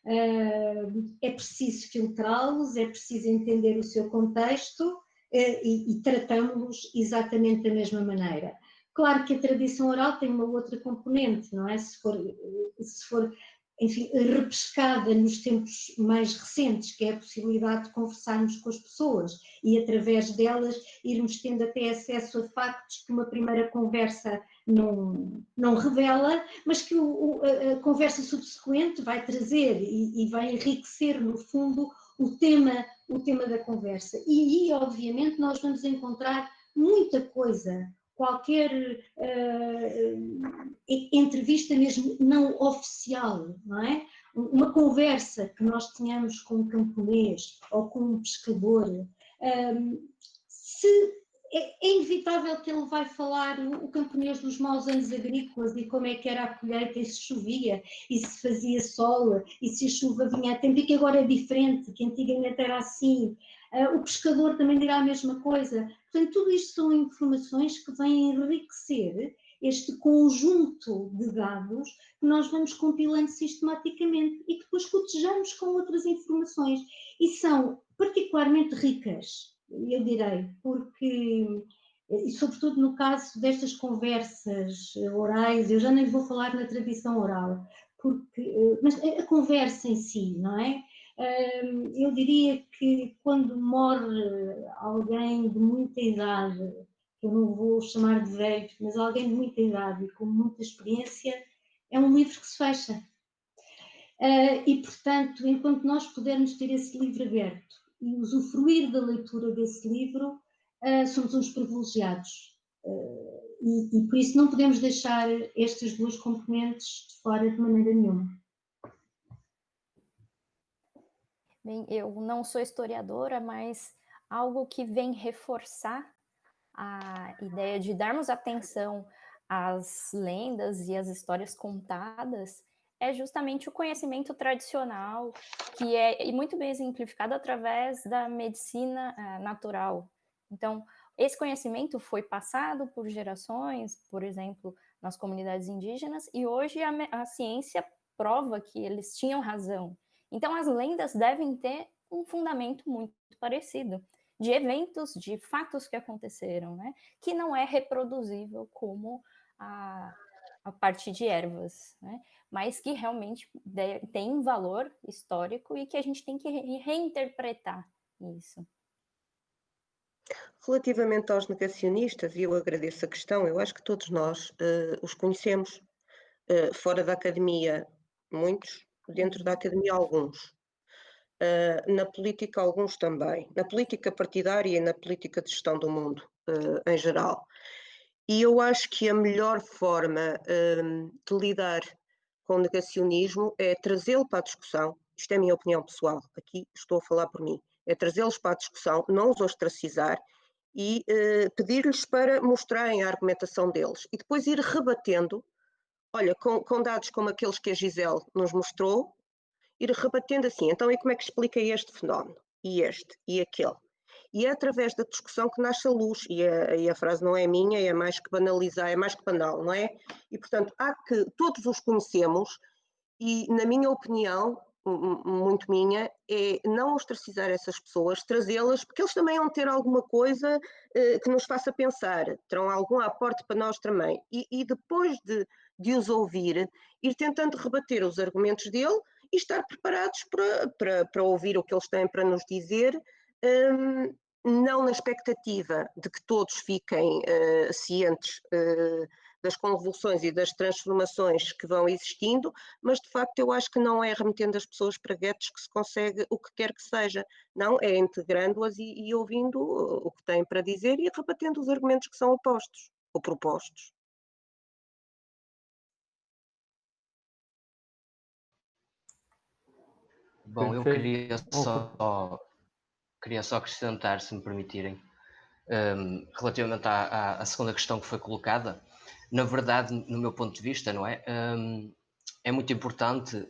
É preciso filtrá-los, é preciso entender o seu contexto e tratamos-los exatamente da mesma maneira. Claro que a tradição oral tem uma outra componente, não é? Se for enfim, repescada nos tempos mais recentes, que é a possibilidade de conversarmos com as pessoas e, através delas, irmos tendo até acesso a factos que uma primeira conversa não revela, mas que a conversa subsequente vai trazer e vai enriquecer, no fundo, o tema da conversa. E aí, obviamente, nós vamos encontrar muita coisa, qualquer entrevista mesmo não oficial, não é? Uma conversa que nós tenhamos com um camponês ou com um pescador, é inevitável que ele vai falar o camponês dos maus anos agrícolas e como é que era a colheita e se chovia e se fazia sol e se a chuva vinha a tempo e que agora é diferente, que antigamente era assim. O pescador também dirá a mesma coisa. Portanto, tudo isto são informações que vêm enriquecer este conjunto de dados que nós vamos compilando sistematicamente e que depois cotejamos com outras informações. E são particularmente ricas, eu direi, porque, e sobretudo no caso destas conversas orais, eu já nem vou falar na tradição oral, mas a conversa em si, não é? Eu diria que quando morre alguém de muita idade, que eu não vou chamar de velho, mas alguém de muita idade e com muita experiência, é um livro que se fecha. E, portanto, enquanto nós pudermos ter esse livro aberto e usufruir da leitura desse livro, somos uns privilegiados. E por isso não podemos deixar estas duas componentes de fora de maneira nenhuma. Bem, eu não sou historiadora, mas algo que vem reforçar a ideia de darmos atenção as lendas e as histórias contadas é justamente o conhecimento tradicional, que é muito bem exemplificado através da medicina natural. Então, esse conhecimento foi passado por gerações, por exemplo, nas comunidades indígenas, e hoje a ciência prova que eles tinham razão. Então, as lendas devem ter um fundamento muito parecido, de eventos, de fatos que aconteceram, né? Que não é reproduzível como a partir de ervas, né? Mas que realmente tem um valor histórico e que a gente tem que reinterpretar isso. Relativamente aos negacionistas, e eu agradeço a questão, eu acho que todos nós os conhecemos, fora da academia, muitos, dentro da academia, alguns. Na política, alguns também. Na política partidária e na política de gestão do mundo, em geral. E eu acho que a melhor forma de lidar com o negacionismo é trazê-lo para a discussão. Isto é a minha opinião pessoal, aqui estou a falar por mim. É trazê-los para a discussão, não os ostracizar e pedir-lhes para mostrarem a argumentação deles. E depois ir rebatendo, olha, com dados como aqueles que a Gisele nos mostrou, ir rebatendo assim, então e como é que explica este fenómeno? E este? E aquele? E é através da discussão que nasce a luz, e a frase não é minha, é mais que banalizar, é mais que banal, não é? E, portanto, há que, todos os conhecemos, e, na minha opinião, muito minha, é não ostracizar essas pessoas, trazê-las, porque eles também vão ter alguma coisa que nos faça pensar, terão algum aporte para nós também. E depois de os ouvir, ir tentando rebater os argumentos dele e estar preparados para ouvir o que eles têm para nos dizer, não na expectativa de que todos fiquem cientes das convulsões e das transformações que vão existindo, mas de facto eu acho que não é remetendo as pessoas para guetos que se consegue o que quer que seja, não, é integrando-as e ouvindo o que têm para dizer e rebatendo os argumentos que são opostos ou propostos. Bom, eu queria só acrescentar, se me permitirem, relativamente à segunda questão que foi colocada. Na verdade, no meu ponto de vista, não é? É muito importante,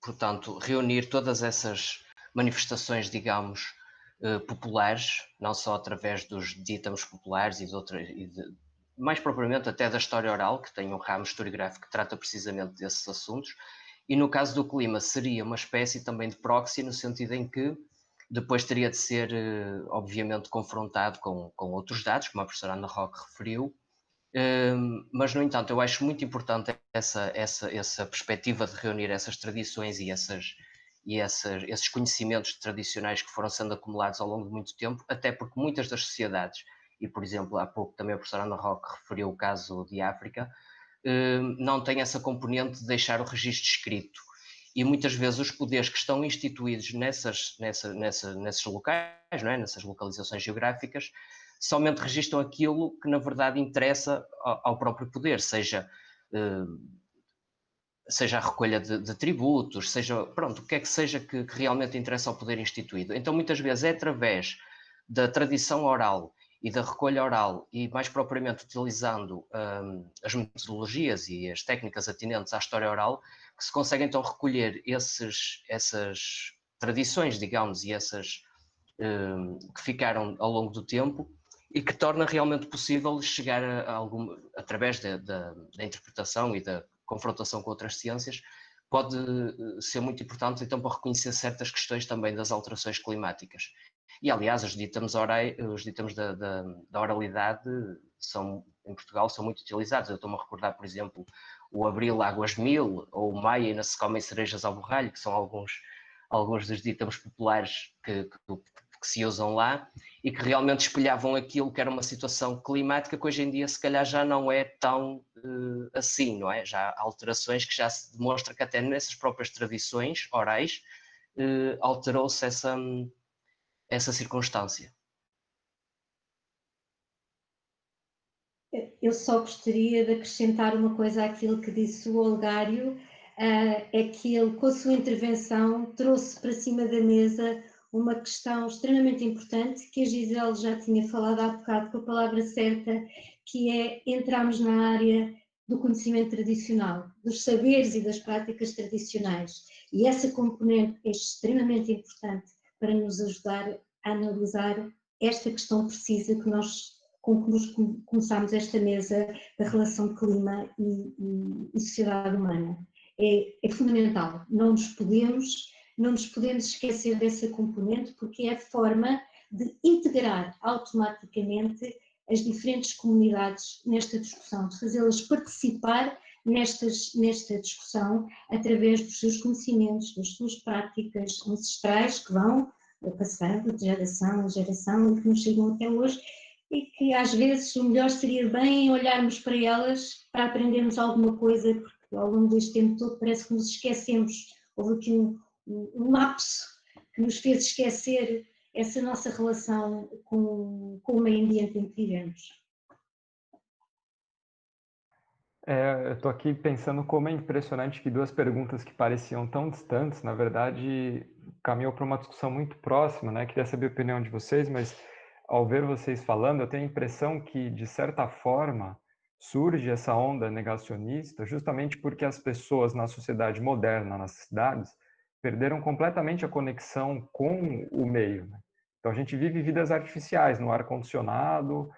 portanto, reunir todas essas manifestações, digamos, populares, não só através dos dítames populares mais propriamente até da história oral, que tem um ramo historiográfico que trata precisamente desses assuntos, e no caso do clima seria uma espécie também de proxy, no sentido em que depois teria de ser, obviamente, confrontado com outros dados, como a professora Ana Roque referiu, mas, no entanto, eu acho muito importante essa perspectiva de reunir essas tradições e esses conhecimentos tradicionais que foram sendo acumulados ao longo de muito tempo, até porque muitas das sociedades, e, por exemplo, há pouco também a professora Ana Roque referiu o caso de África, não tem essa componente de deixar o registro escrito. E muitas vezes os poderes que estão instituídos nesses locais, não é? Nessas localizações geográficas, somente registram aquilo que na verdade interessa ao próprio poder, seja a recolha de tributos, seja, pronto, o que é que seja que realmente interessa ao poder instituído. Então muitas vezes é através da tradição oral e da recolha oral, e mais propriamente utilizando as metodologias e as técnicas atinentes à história oral, que se consegue então recolher essas tradições, digamos, e essas que ficaram ao longo do tempo, e que torna realmente possível chegar através da interpretação e da confrontação com outras ciências, pode ser muito importante então para reconhecer certas questões também das alterações climáticas. E, aliás, os dítames da oralidade em Portugal são muito utilizados. Eu estou-me a recordar, por exemplo, o Abril Águas Mil, ou o Maia Ainda se comem cerejas ao borralho, que são alguns dos dítames populares que se usam lá e que realmente espelhavam aquilo que era uma situação climática que hoje em dia se calhar já não é tão assim, não é? Já há alterações que já se demonstra que até nessas próprias tradições orais alterou-se essa circunstância. Eu só gostaria de acrescentar uma coisa àquilo que disse o Olegário, é que ele, com a sua intervenção, trouxe para cima da mesa uma questão extremamente importante, que a Gisele já tinha falado há bocado com a palavra certa, que é entrarmos na área do conhecimento tradicional, dos saberes e das práticas tradicionais. E essa componente é extremamente importante para nos ajudar a analisar esta questão precisa com que nós começámos esta mesa da relação clima e sociedade humana. É fundamental, não nos podemos esquecer dessa componente, porque é a forma de integrar automaticamente as diferentes comunidades nesta discussão, de fazê-las participar nesta discussão através dos seus conhecimentos, das suas práticas ancestrais que vão passando de geração em geração e que nos chegam até hoje, e que às vezes o melhor seria bem olharmos para elas para aprendermos alguma coisa, porque ao longo deste tempo todo parece que nos esquecemos, houve aqui um lapso que nos fez esquecer essa nossa relação com o meio ambiente em que vivemos. Eu estou aqui pensando como é impressionante que duas perguntas que pareciam tão distantes, na verdade, caminhou para uma discussão muito próxima, né? Queria saber a opinião de vocês, mas ao ver vocês falando, eu tenho a impressão que, de certa forma, surge essa onda negacionista justamente porque as pessoas na sociedade moderna, nas cidades, perderam completamente a conexão com o meio, né? Então, a gente vive vidas artificiais, no ar-condicionado,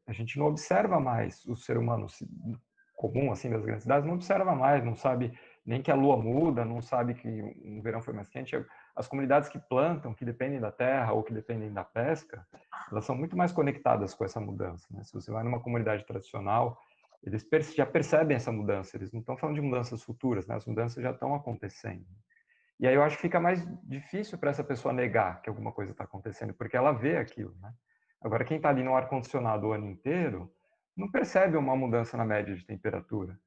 a gente não observa mais o ser humano comum, assim, das grandes cidades, não observa mais, não sabe nem que a lua muda, não sabe que um verão foi mais quente. As comunidades que plantam, que dependem da terra ou que dependem da pesca, elas são muito mais conectadas com essa mudança, né? Se você vai numa comunidade tradicional, eles já percebem essa mudança, eles não estão falando de mudanças futuras, né? As mudanças já estão acontecendo. E aí eu acho que fica mais difícil para essa pessoa negar que alguma coisa está acontecendo, porque ela vê aquilo, né? Agora, quem está ali no ar-condicionado o ano inteiro, não percebe uma mudança na média de temperatura,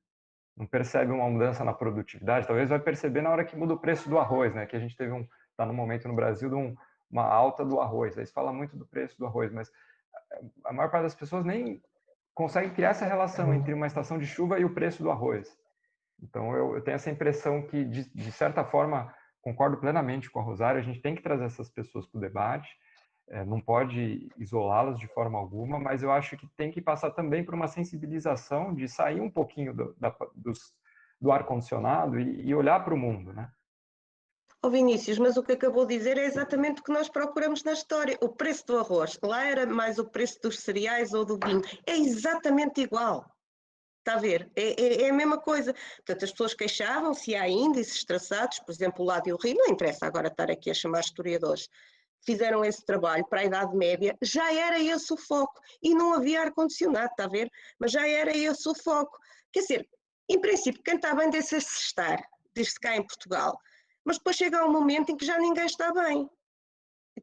não percebe uma mudança na produtividade, talvez vai perceber na hora que muda o preço do arroz, né? Que a gente está num momento no Brasil de uma alta do arroz, aí se fala muito do preço do arroz, mas a maior parte das pessoas nem consegue criar essa relação entre uma estação de chuva e o preço do arroz. Então, eu tenho essa impressão que, de certa forma, concordo plenamente com a Rosário, a gente tem que trazer essas pessoas para o debate, não pode isolá-las de forma alguma, mas eu acho que tem que passar também por uma sensibilização de sair um pouquinho do ar-condicionado e olhar para o mundo, né? Ó Vinícius, mas o que acabou de dizer é exatamente o que nós procuramos na história. O preço do arroz, lá era mais o preço dos cereais ou do vinho. É exatamente igual. Está a ver? É a mesma coisa. Portanto, as pessoas queixavam-se e há índices traçados, por exemplo, o Lado e o Rio, não interessa agora estar aqui a chamar historiadores, fizeram esse trabalho para a Idade Média, já era esse o foco. E não havia ar-condicionado, está a ver? Mas já era esse o foco. Quer dizer, em princípio, quem está bem deixa-se estar, diz-se cá em Portugal. Mas depois chega um momento em que já ninguém está bem.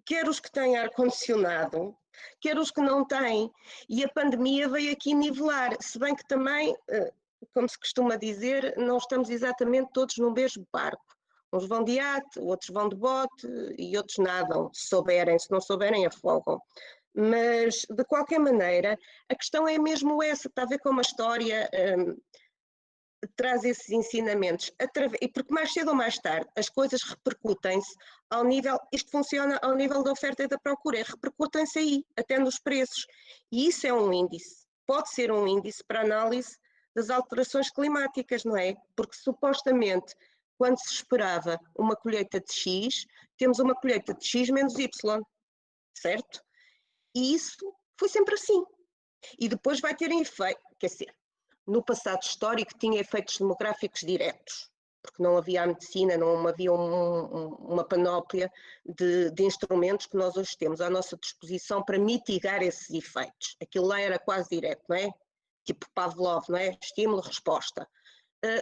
Quer os que têm ar-condicionado, quer os que não têm. E a pandemia veio aqui nivelar, se bem que também, como se costuma dizer, não estamos exatamente todos no mesmo barco. Uns vão de iate, outros vão de bote e outros nadam, se souberem, se não souberem afogam. Mas, de qualquer maneira, a questão é mesmo essa, está a ver como a história traz esses ensinamentos, e porque mais cedo ou mais tarde as coisas repercutem-se ao nível, isto funciona ao nível da oferta e da procura, repercutem-se aí, até nos preços, e isso é um índice, pode ser um índice para análise das alterações climáticas, não é? Porque supostamente, quando se esperava uma colheita de X, temos uma colheita de X menos Y, certo? E isso foi sempre assim. E depois vai ter efeito, quer dizer, no passado histórico tinha efeitos demográficos diretos, porque não havia a medicina, não havia uma panóplia de instrumentos que nós hoje temos à nossa disposição para mitigar esses efeitos. Aquilo lá era quase direto, não é? Tipo Pavlov, não é? Estímulo-resposta.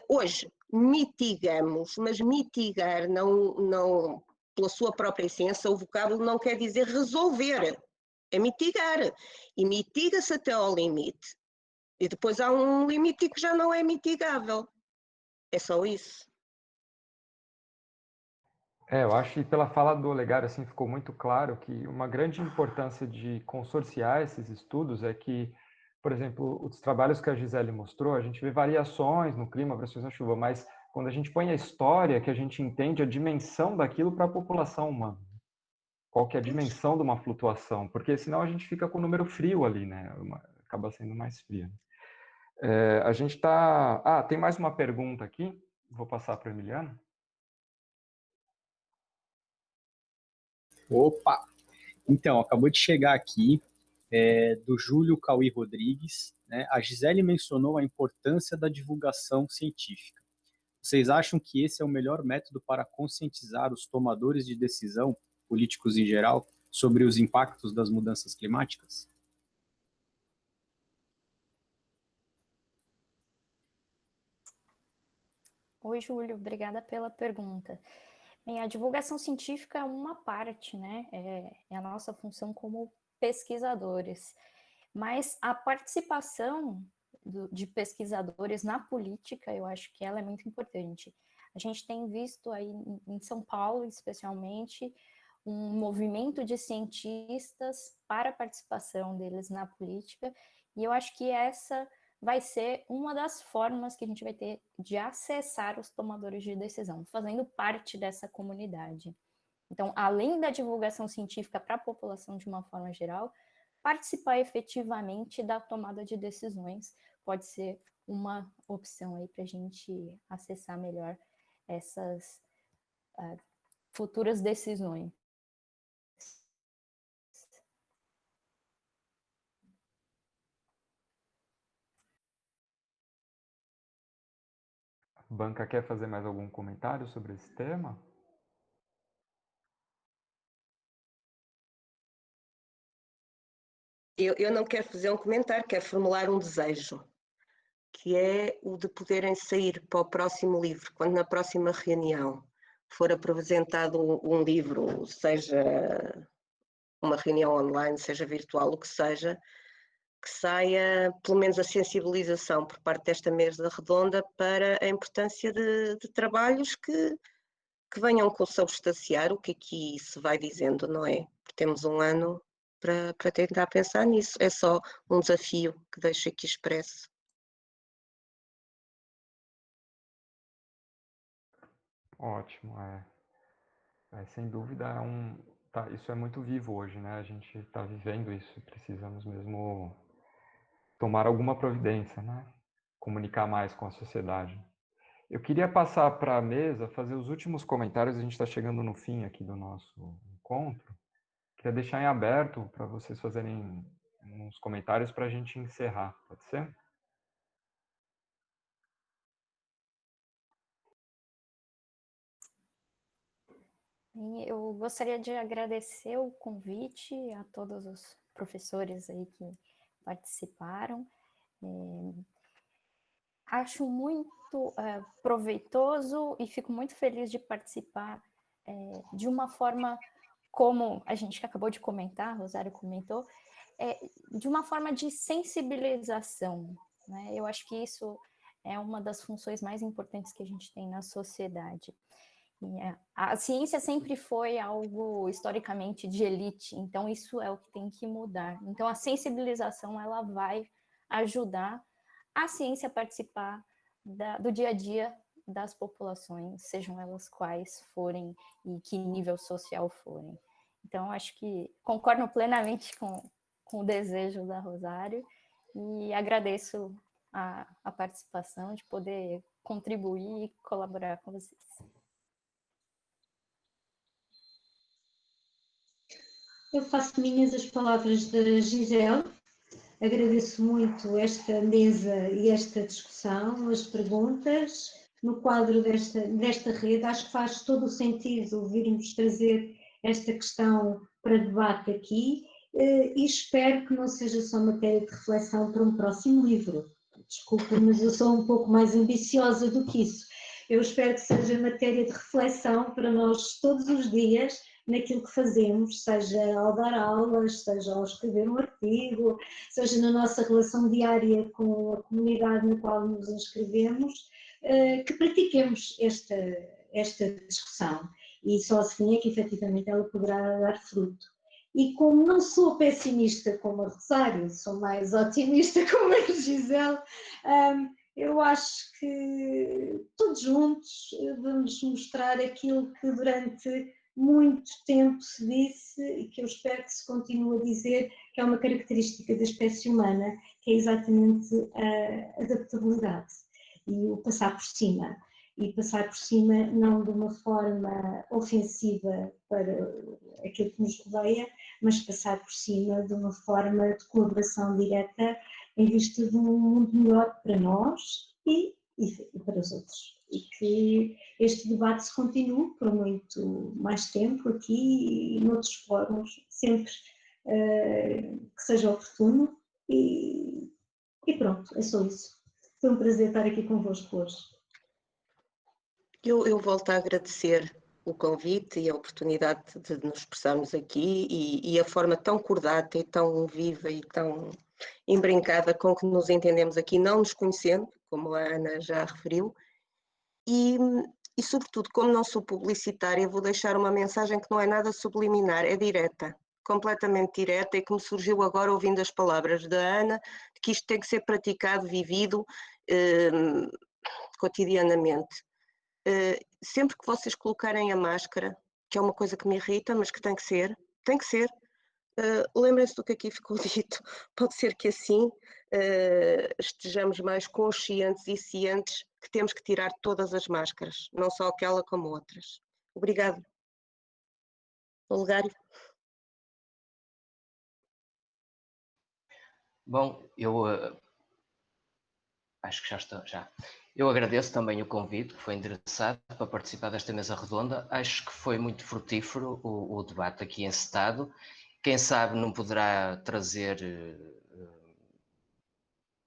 Hoje mitigamos, mas mitigar não, pela sua própria essência, o vocábulo não quer dizer resolver, é mitigar. E mitiga-se até ao limite. E depois há um limite que já não é mitigável. É só isso. Eu acho que pela fala do Olegário, assim, ficou muito claro que uma grande importância de consorciar esses estudos é que, por exemplo, os trabalhos que a Gisele mostrou, a gente vê variações no clima, variações na chuva, mas quando a gente põe a história, que a gente entende a dimensão daquilo para a população humana. Qual que é a dimensão de uma flutuação? Porque senão a gente fica com o número frio ali, né? acaba sendo mais fria. A gente está... tem mais uma pergunta aqui, vou passar para o Emiliano. Opa! Então, acabou de chegar aqui, do Júlio Cauí Rodrigues, né? A Gisele mencionou a importância da divulgação científica. Vocês acham que esse é o melhor método para conscientizar os tomadores de decisão, políticos em geral, sobre os impactos das mudanças climáticas? Oi, Júlio, obrigada pela pergunta. Bem, a divulgação científica é uma parte, né? É a nossa função como pesquisadores. Mas a participação de pesquisadores na política, eu acho que ela é muito importante. A gente tem visto aí em São Paulo, especialmente, um movimento de cientistas para a participação deles na política, e eu acho que essa vai ser uma das formas que a gente vai ter de acessar os tomadores de decisão, fazendo parte dessa comunidade. Então, além da divulgação científica para a população de uma forma geral, participar efetivamente da tomada de decisões pode ser uma opção aí para a gente acessar melhor essas futuras decisões. Banca quer fazer mais algum comentário sobre esse tema? Eu não quero fazer um comentário, quero formular um desejo, que é o de poderem sair para o próximo livro, quando na próxima reunião for apresentado um livro, seja uma reunião online, seja virtual, o que seja, que saia pelo menos a sensibilização por parte desta mesa redonda para a importância de trabalhos que venham consubstanciar o que aqui se vai dizendo, não é? Porque temos um ano para tentar pensar nisso. É só um desafio que deixo aqui expresso. Ótimo, sem dúvida isso é muito vivo hoje, né? A gente está vivendo isso, precisamos mesmo tomar alguma providência, né? Comunicar mais com a sociedade. Eu queria passar para a mesa, fazer os últimos comentários, a gente está chegando no fim aqui do nosso encontro. Queria deixar em aberto para vocês fazerem uns comentários para a gente encerrar, pode ser? Eu gostaria de agradecer o convite a todos os professores aí que participaram. Acho muito proveitoso e fico muito feliz de participar de uma forma como a gente acabou de comentar, a Rosário comentou, de uma forma de sensibilização, né? Eu acho que isso é uma das funções mais importantes que a gente tem na sociedade. A ciência sempre foi algo historicamente de elite, então isso é o que tem que mudar. Então a sensibilização ela vai ajudar a ciência a participar do dia a dia das populações, sejam elas quais forem e que nível social forem. Então acho que concordo plenamente com o desejo da Rosário e agradeço a participação, de poder contribuir e colaborar com vocês. Eu faço minhas as palavras da Gisele, agradeço muito esta mesa e esta discussão, as perguntas, no quadro desta rede, acho que faz todo o sentido virmos trazer esta questão para debate aqui e espero que não seja só matéria de reflexão para um próximo livro. Desculpa, mas eu sou um pouco mais ambiciosa do que isso. Eu espero que seja matéria de reflexão para nós todos os dias, naquilo que fazemos, seja ao dar aulas, seja ao escrever um artigo, seja na nossa relação diária com a comunidade na qual nos inscrevemos, que pratiquemos esta discussão e só assim é que efetivamente ela poderá dar fruto. E como não sou pessimista como a Rosário, sou mais otimista como a Gisele, eu acho que todos juntos vamos mostrar aquilo que durante muito tempo se disse e que eu espero que se continue a dizer, que é uma característica da espécie humana, que é exatamente a adaptabilidade e o passar por cima. E passar por cima não de uma forma ofensiva para aquilo que nos rodeia, mas passar por cima de uma forma de colaboração direta em vista de um mundo melhor para nós e para os outros. E que este debate se continue por muito mais tempo aqui e noutros fóruns, sempre que seja oportuno. E pronto, é só isso. Foi um prazer estar aqui convosco hoje. Eu volto a agradecer o convite e a oportunidade de nos expressarmos aqui e a forma tão cordata e tão viva e tão embrincada com que nos entendemos aqui, não nos conhecendo, como a Ana já referiu, e sobretudo, como não sou publicitária, vou deixar uma mensagem que não é nada subliminar, é direta, completamente direta, e que me surgiu agora ouvindo as palavras da Ana, de que isto tem que ser praticado, vivido cotidianamente. Sempre que vocês colocarem a máscara, que é uma coisa que me irrita, mas que tem que ser, lembrem-se do que aqui ficou dito. Pode ser que assim estejamos mais conscientes e cientes que temos que tirar todas as máscaras, não só aquela como outras. Obrigada. Olegário. Bom, eu acho que já estou, já. Eu agradeço também o convite, que foi endereçado para participar desta mesa redonda. Acho que foi muito frutífero o debate aqui encetado. Quem sabe não poderá trazer,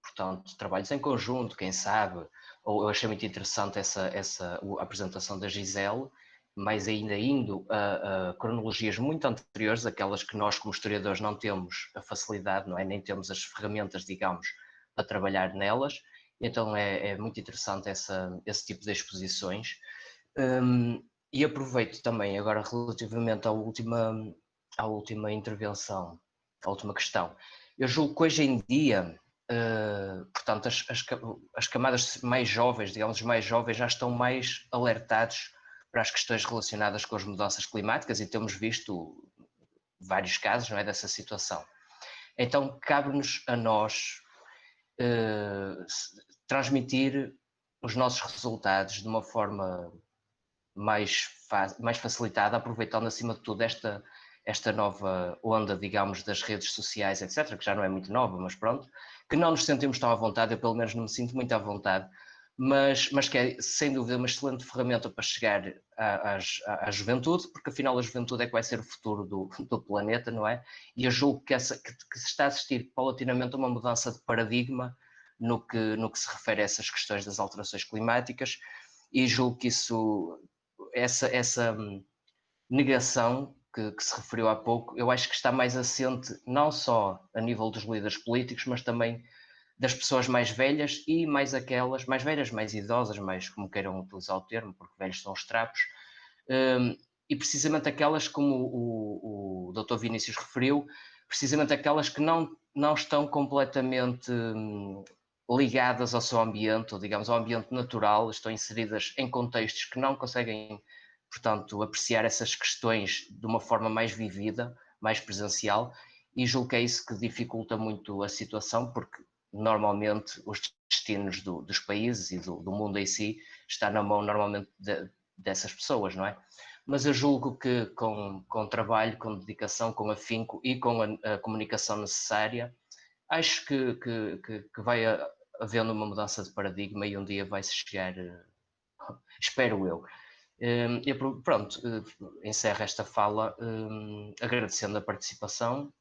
portanto, trabalhos em conjunto, quem sabe. Ou eu achei muito interessante essa apresentação da Gisele, mas ainda indo a cronologias muito anteriores, aquelas que nós como historiadores não temos a facilidade, não é? Nem temos as ferramentas, digamos, para trabalhar nelas. Então é muito interessante esse tipo de exposições. E aproveito também agora relativamente à última intervenção, à última questão. Eu julgo que hoje em dia, portanto, as camadas mais jovens, digamos, os mais jovens já estão mais alertados para as questões relacionadas com as mudanças climáticas e temos visto vários casos, não é, dessa situação. Então cabe-nos a nós transmitir os nossos resultados de uma forma mais facilitada, aproveitando acima de tudo esta nova onda, digamos, das redes sociais, etc., que já não é muito nova, mas pronto, que não nos sentimos tão à vontade, eu pelo menos não me sinto muito à vontade, mas que é sem dúvida uma excelente ferramenta para chegar à juventude, porque afinal a juventude é que vai ser o futuro do planeta, não é? E eu julgo que se está a assistir paulatinamente a uma mudança de paradigma no que se refere a essas questões das alterações climáticas, e julgo que essa negação que se referiu há pouco, eu acho que está mais assente não só a nível dos líderes políticos, mas também das pessoas mais velhas e mais aquelas, mais velhas, mais idosas, mais como queiram utilizar o termo, porque velhos são os trapos, e precisamente aquelas, como o Dr. Vinícius referiu, precisamente aquelas que não estão completamente ligadas ao seu ambiente, ou digamos ao ambiente natural, estão inseridas em contextos que não conseguem, portanto, apreciar essas questões de uma forma mais vivida, mais presencial, e julgo que é isso que dificulta muito a situação, porque normalmente os destinos dos países e do mundo em si está na mão normalmente dessas pessoas, não é? Mas eu julgo que com trabalho, com dedicação, com afinco e com a comunicação necessária, acho que vai havendo uma mudança de paradigma e um dia vai-se chegar, espero eu. Pronto, encerro esta fala agradecendo a participação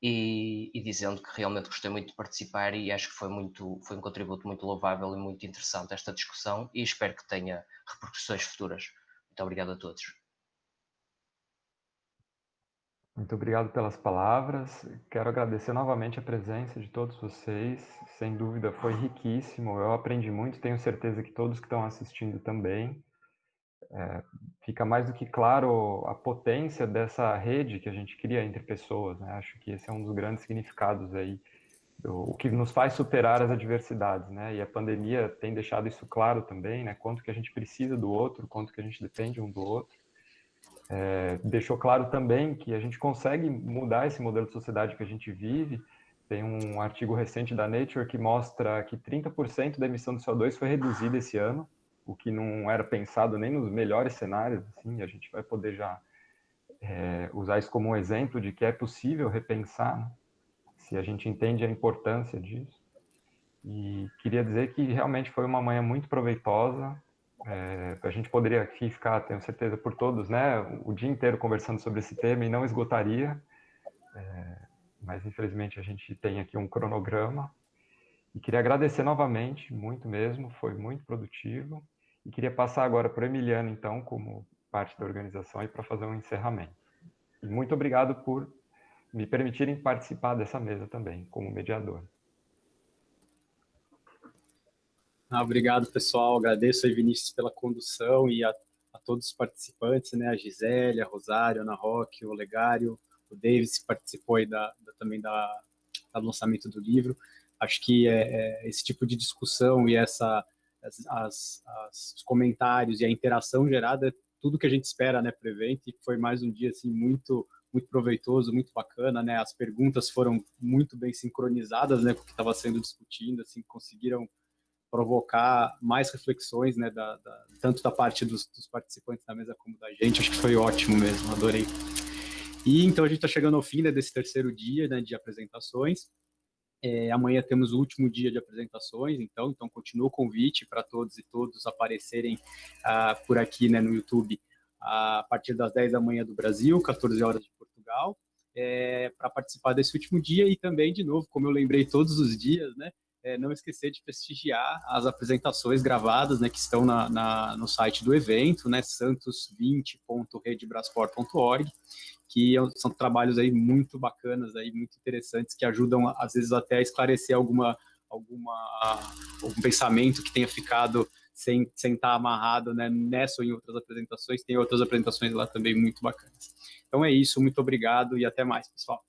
e dizendo que realmente gostei muito de participar e acho que foi um contributo muito louvável e muito interessante esta discussão e espero que tenha repercussões futuras. Muito obrigado a todos. Muito obrigado pelas palavras. Quero agradecer novamente a presença de todos vocês. Sem dúvida foi riquíssimo. Eu aprendi muito, tenho certeza que todos que estão assistindo também. Fica mais do que claro a potência dessa rede que a gente cria entre pessoas, né? Acho que esse é um dos grandes significados aí, o que nos faz superar as adversidades, né? E a pandemia tem deixado isso claro também, né? Quanto que a gente precisa do outro, quanto que a gente depende um do outro. Deixou claro também que a gente consegue mudar esse modelo de sociedade que a gente vive Tem um artigo recente da Nature que mostra que 30% da emissão de CO2 foi reduzida esse ano, o que não era pensado nem nos melhores cenários, assim, a gente vai poder já usar isso como um exemplo de que é possível repensar, né, se a gente entende a importância disso. E queria dizer que realmente foi uma manhã muito proveitosa. A gente poderia aqui ficar, tenho certeza, por todos, né, o dia inteiro conversando sobre esse tema e não esgotaria, mas infelizmente a gente tem aqui um cronograma. E queria agradecer novamente, muito mesmo, foi muito produtivo. E queria passar agora para o Emiliano, então, como parte da organização, e para fazer um encerramento. E muito obrigado por me permitirem participar dessa mesa também, como mediador. Obrigado, pessoal. Agradeço aí, Vinícius, pela condução e a todos os participantes, né? A Gisele, a Rosário, a Ana Roque, o Olegário, o Davis, que participou aí também do lançamento do livro. Acho que esse tipo de discussão e os comentários e a interação gerada é tudo que a gente espera, né, para o evento, e foi mais um dia assim, muito proveitoso, muito bacana, né? As perguntas foram muito bem sincronizadas, né, com o que estava sendo discutido, assim, conseguiram provocar mais reflexões, né, tanto da parte dos participantes da mesa como da gente. Acho que foi ótimo mesmo, adorei. E então a gente está chegando ao fim, né, desse terceiro dia, né, de apresentações. Amanhã temos o último dia de apresentações, então continua o convite para todos e todas aparecerem por aqui, né, no YouTube a partir das 10 da manhã do Brasil, 14 horas de Portugal, para participar desse último dia. E também, de novo, como eu lembrei todos os dias, né, não esquecer de prestigiar as apresentações gravadas, né, que estão no site do evento, né, santos20.redebrasport.org, que são trabalhos aí muito bacanas, aí, muito interessantes, que ajudam, às vezes, até a esclarecer algum pensamento que tenha ficado sem estar amarrado, né, nessa ou em outras apresentações. Tem outras apresentações lá também muito bacanas. Então é isso, muito obrigado e até mais, pessoal.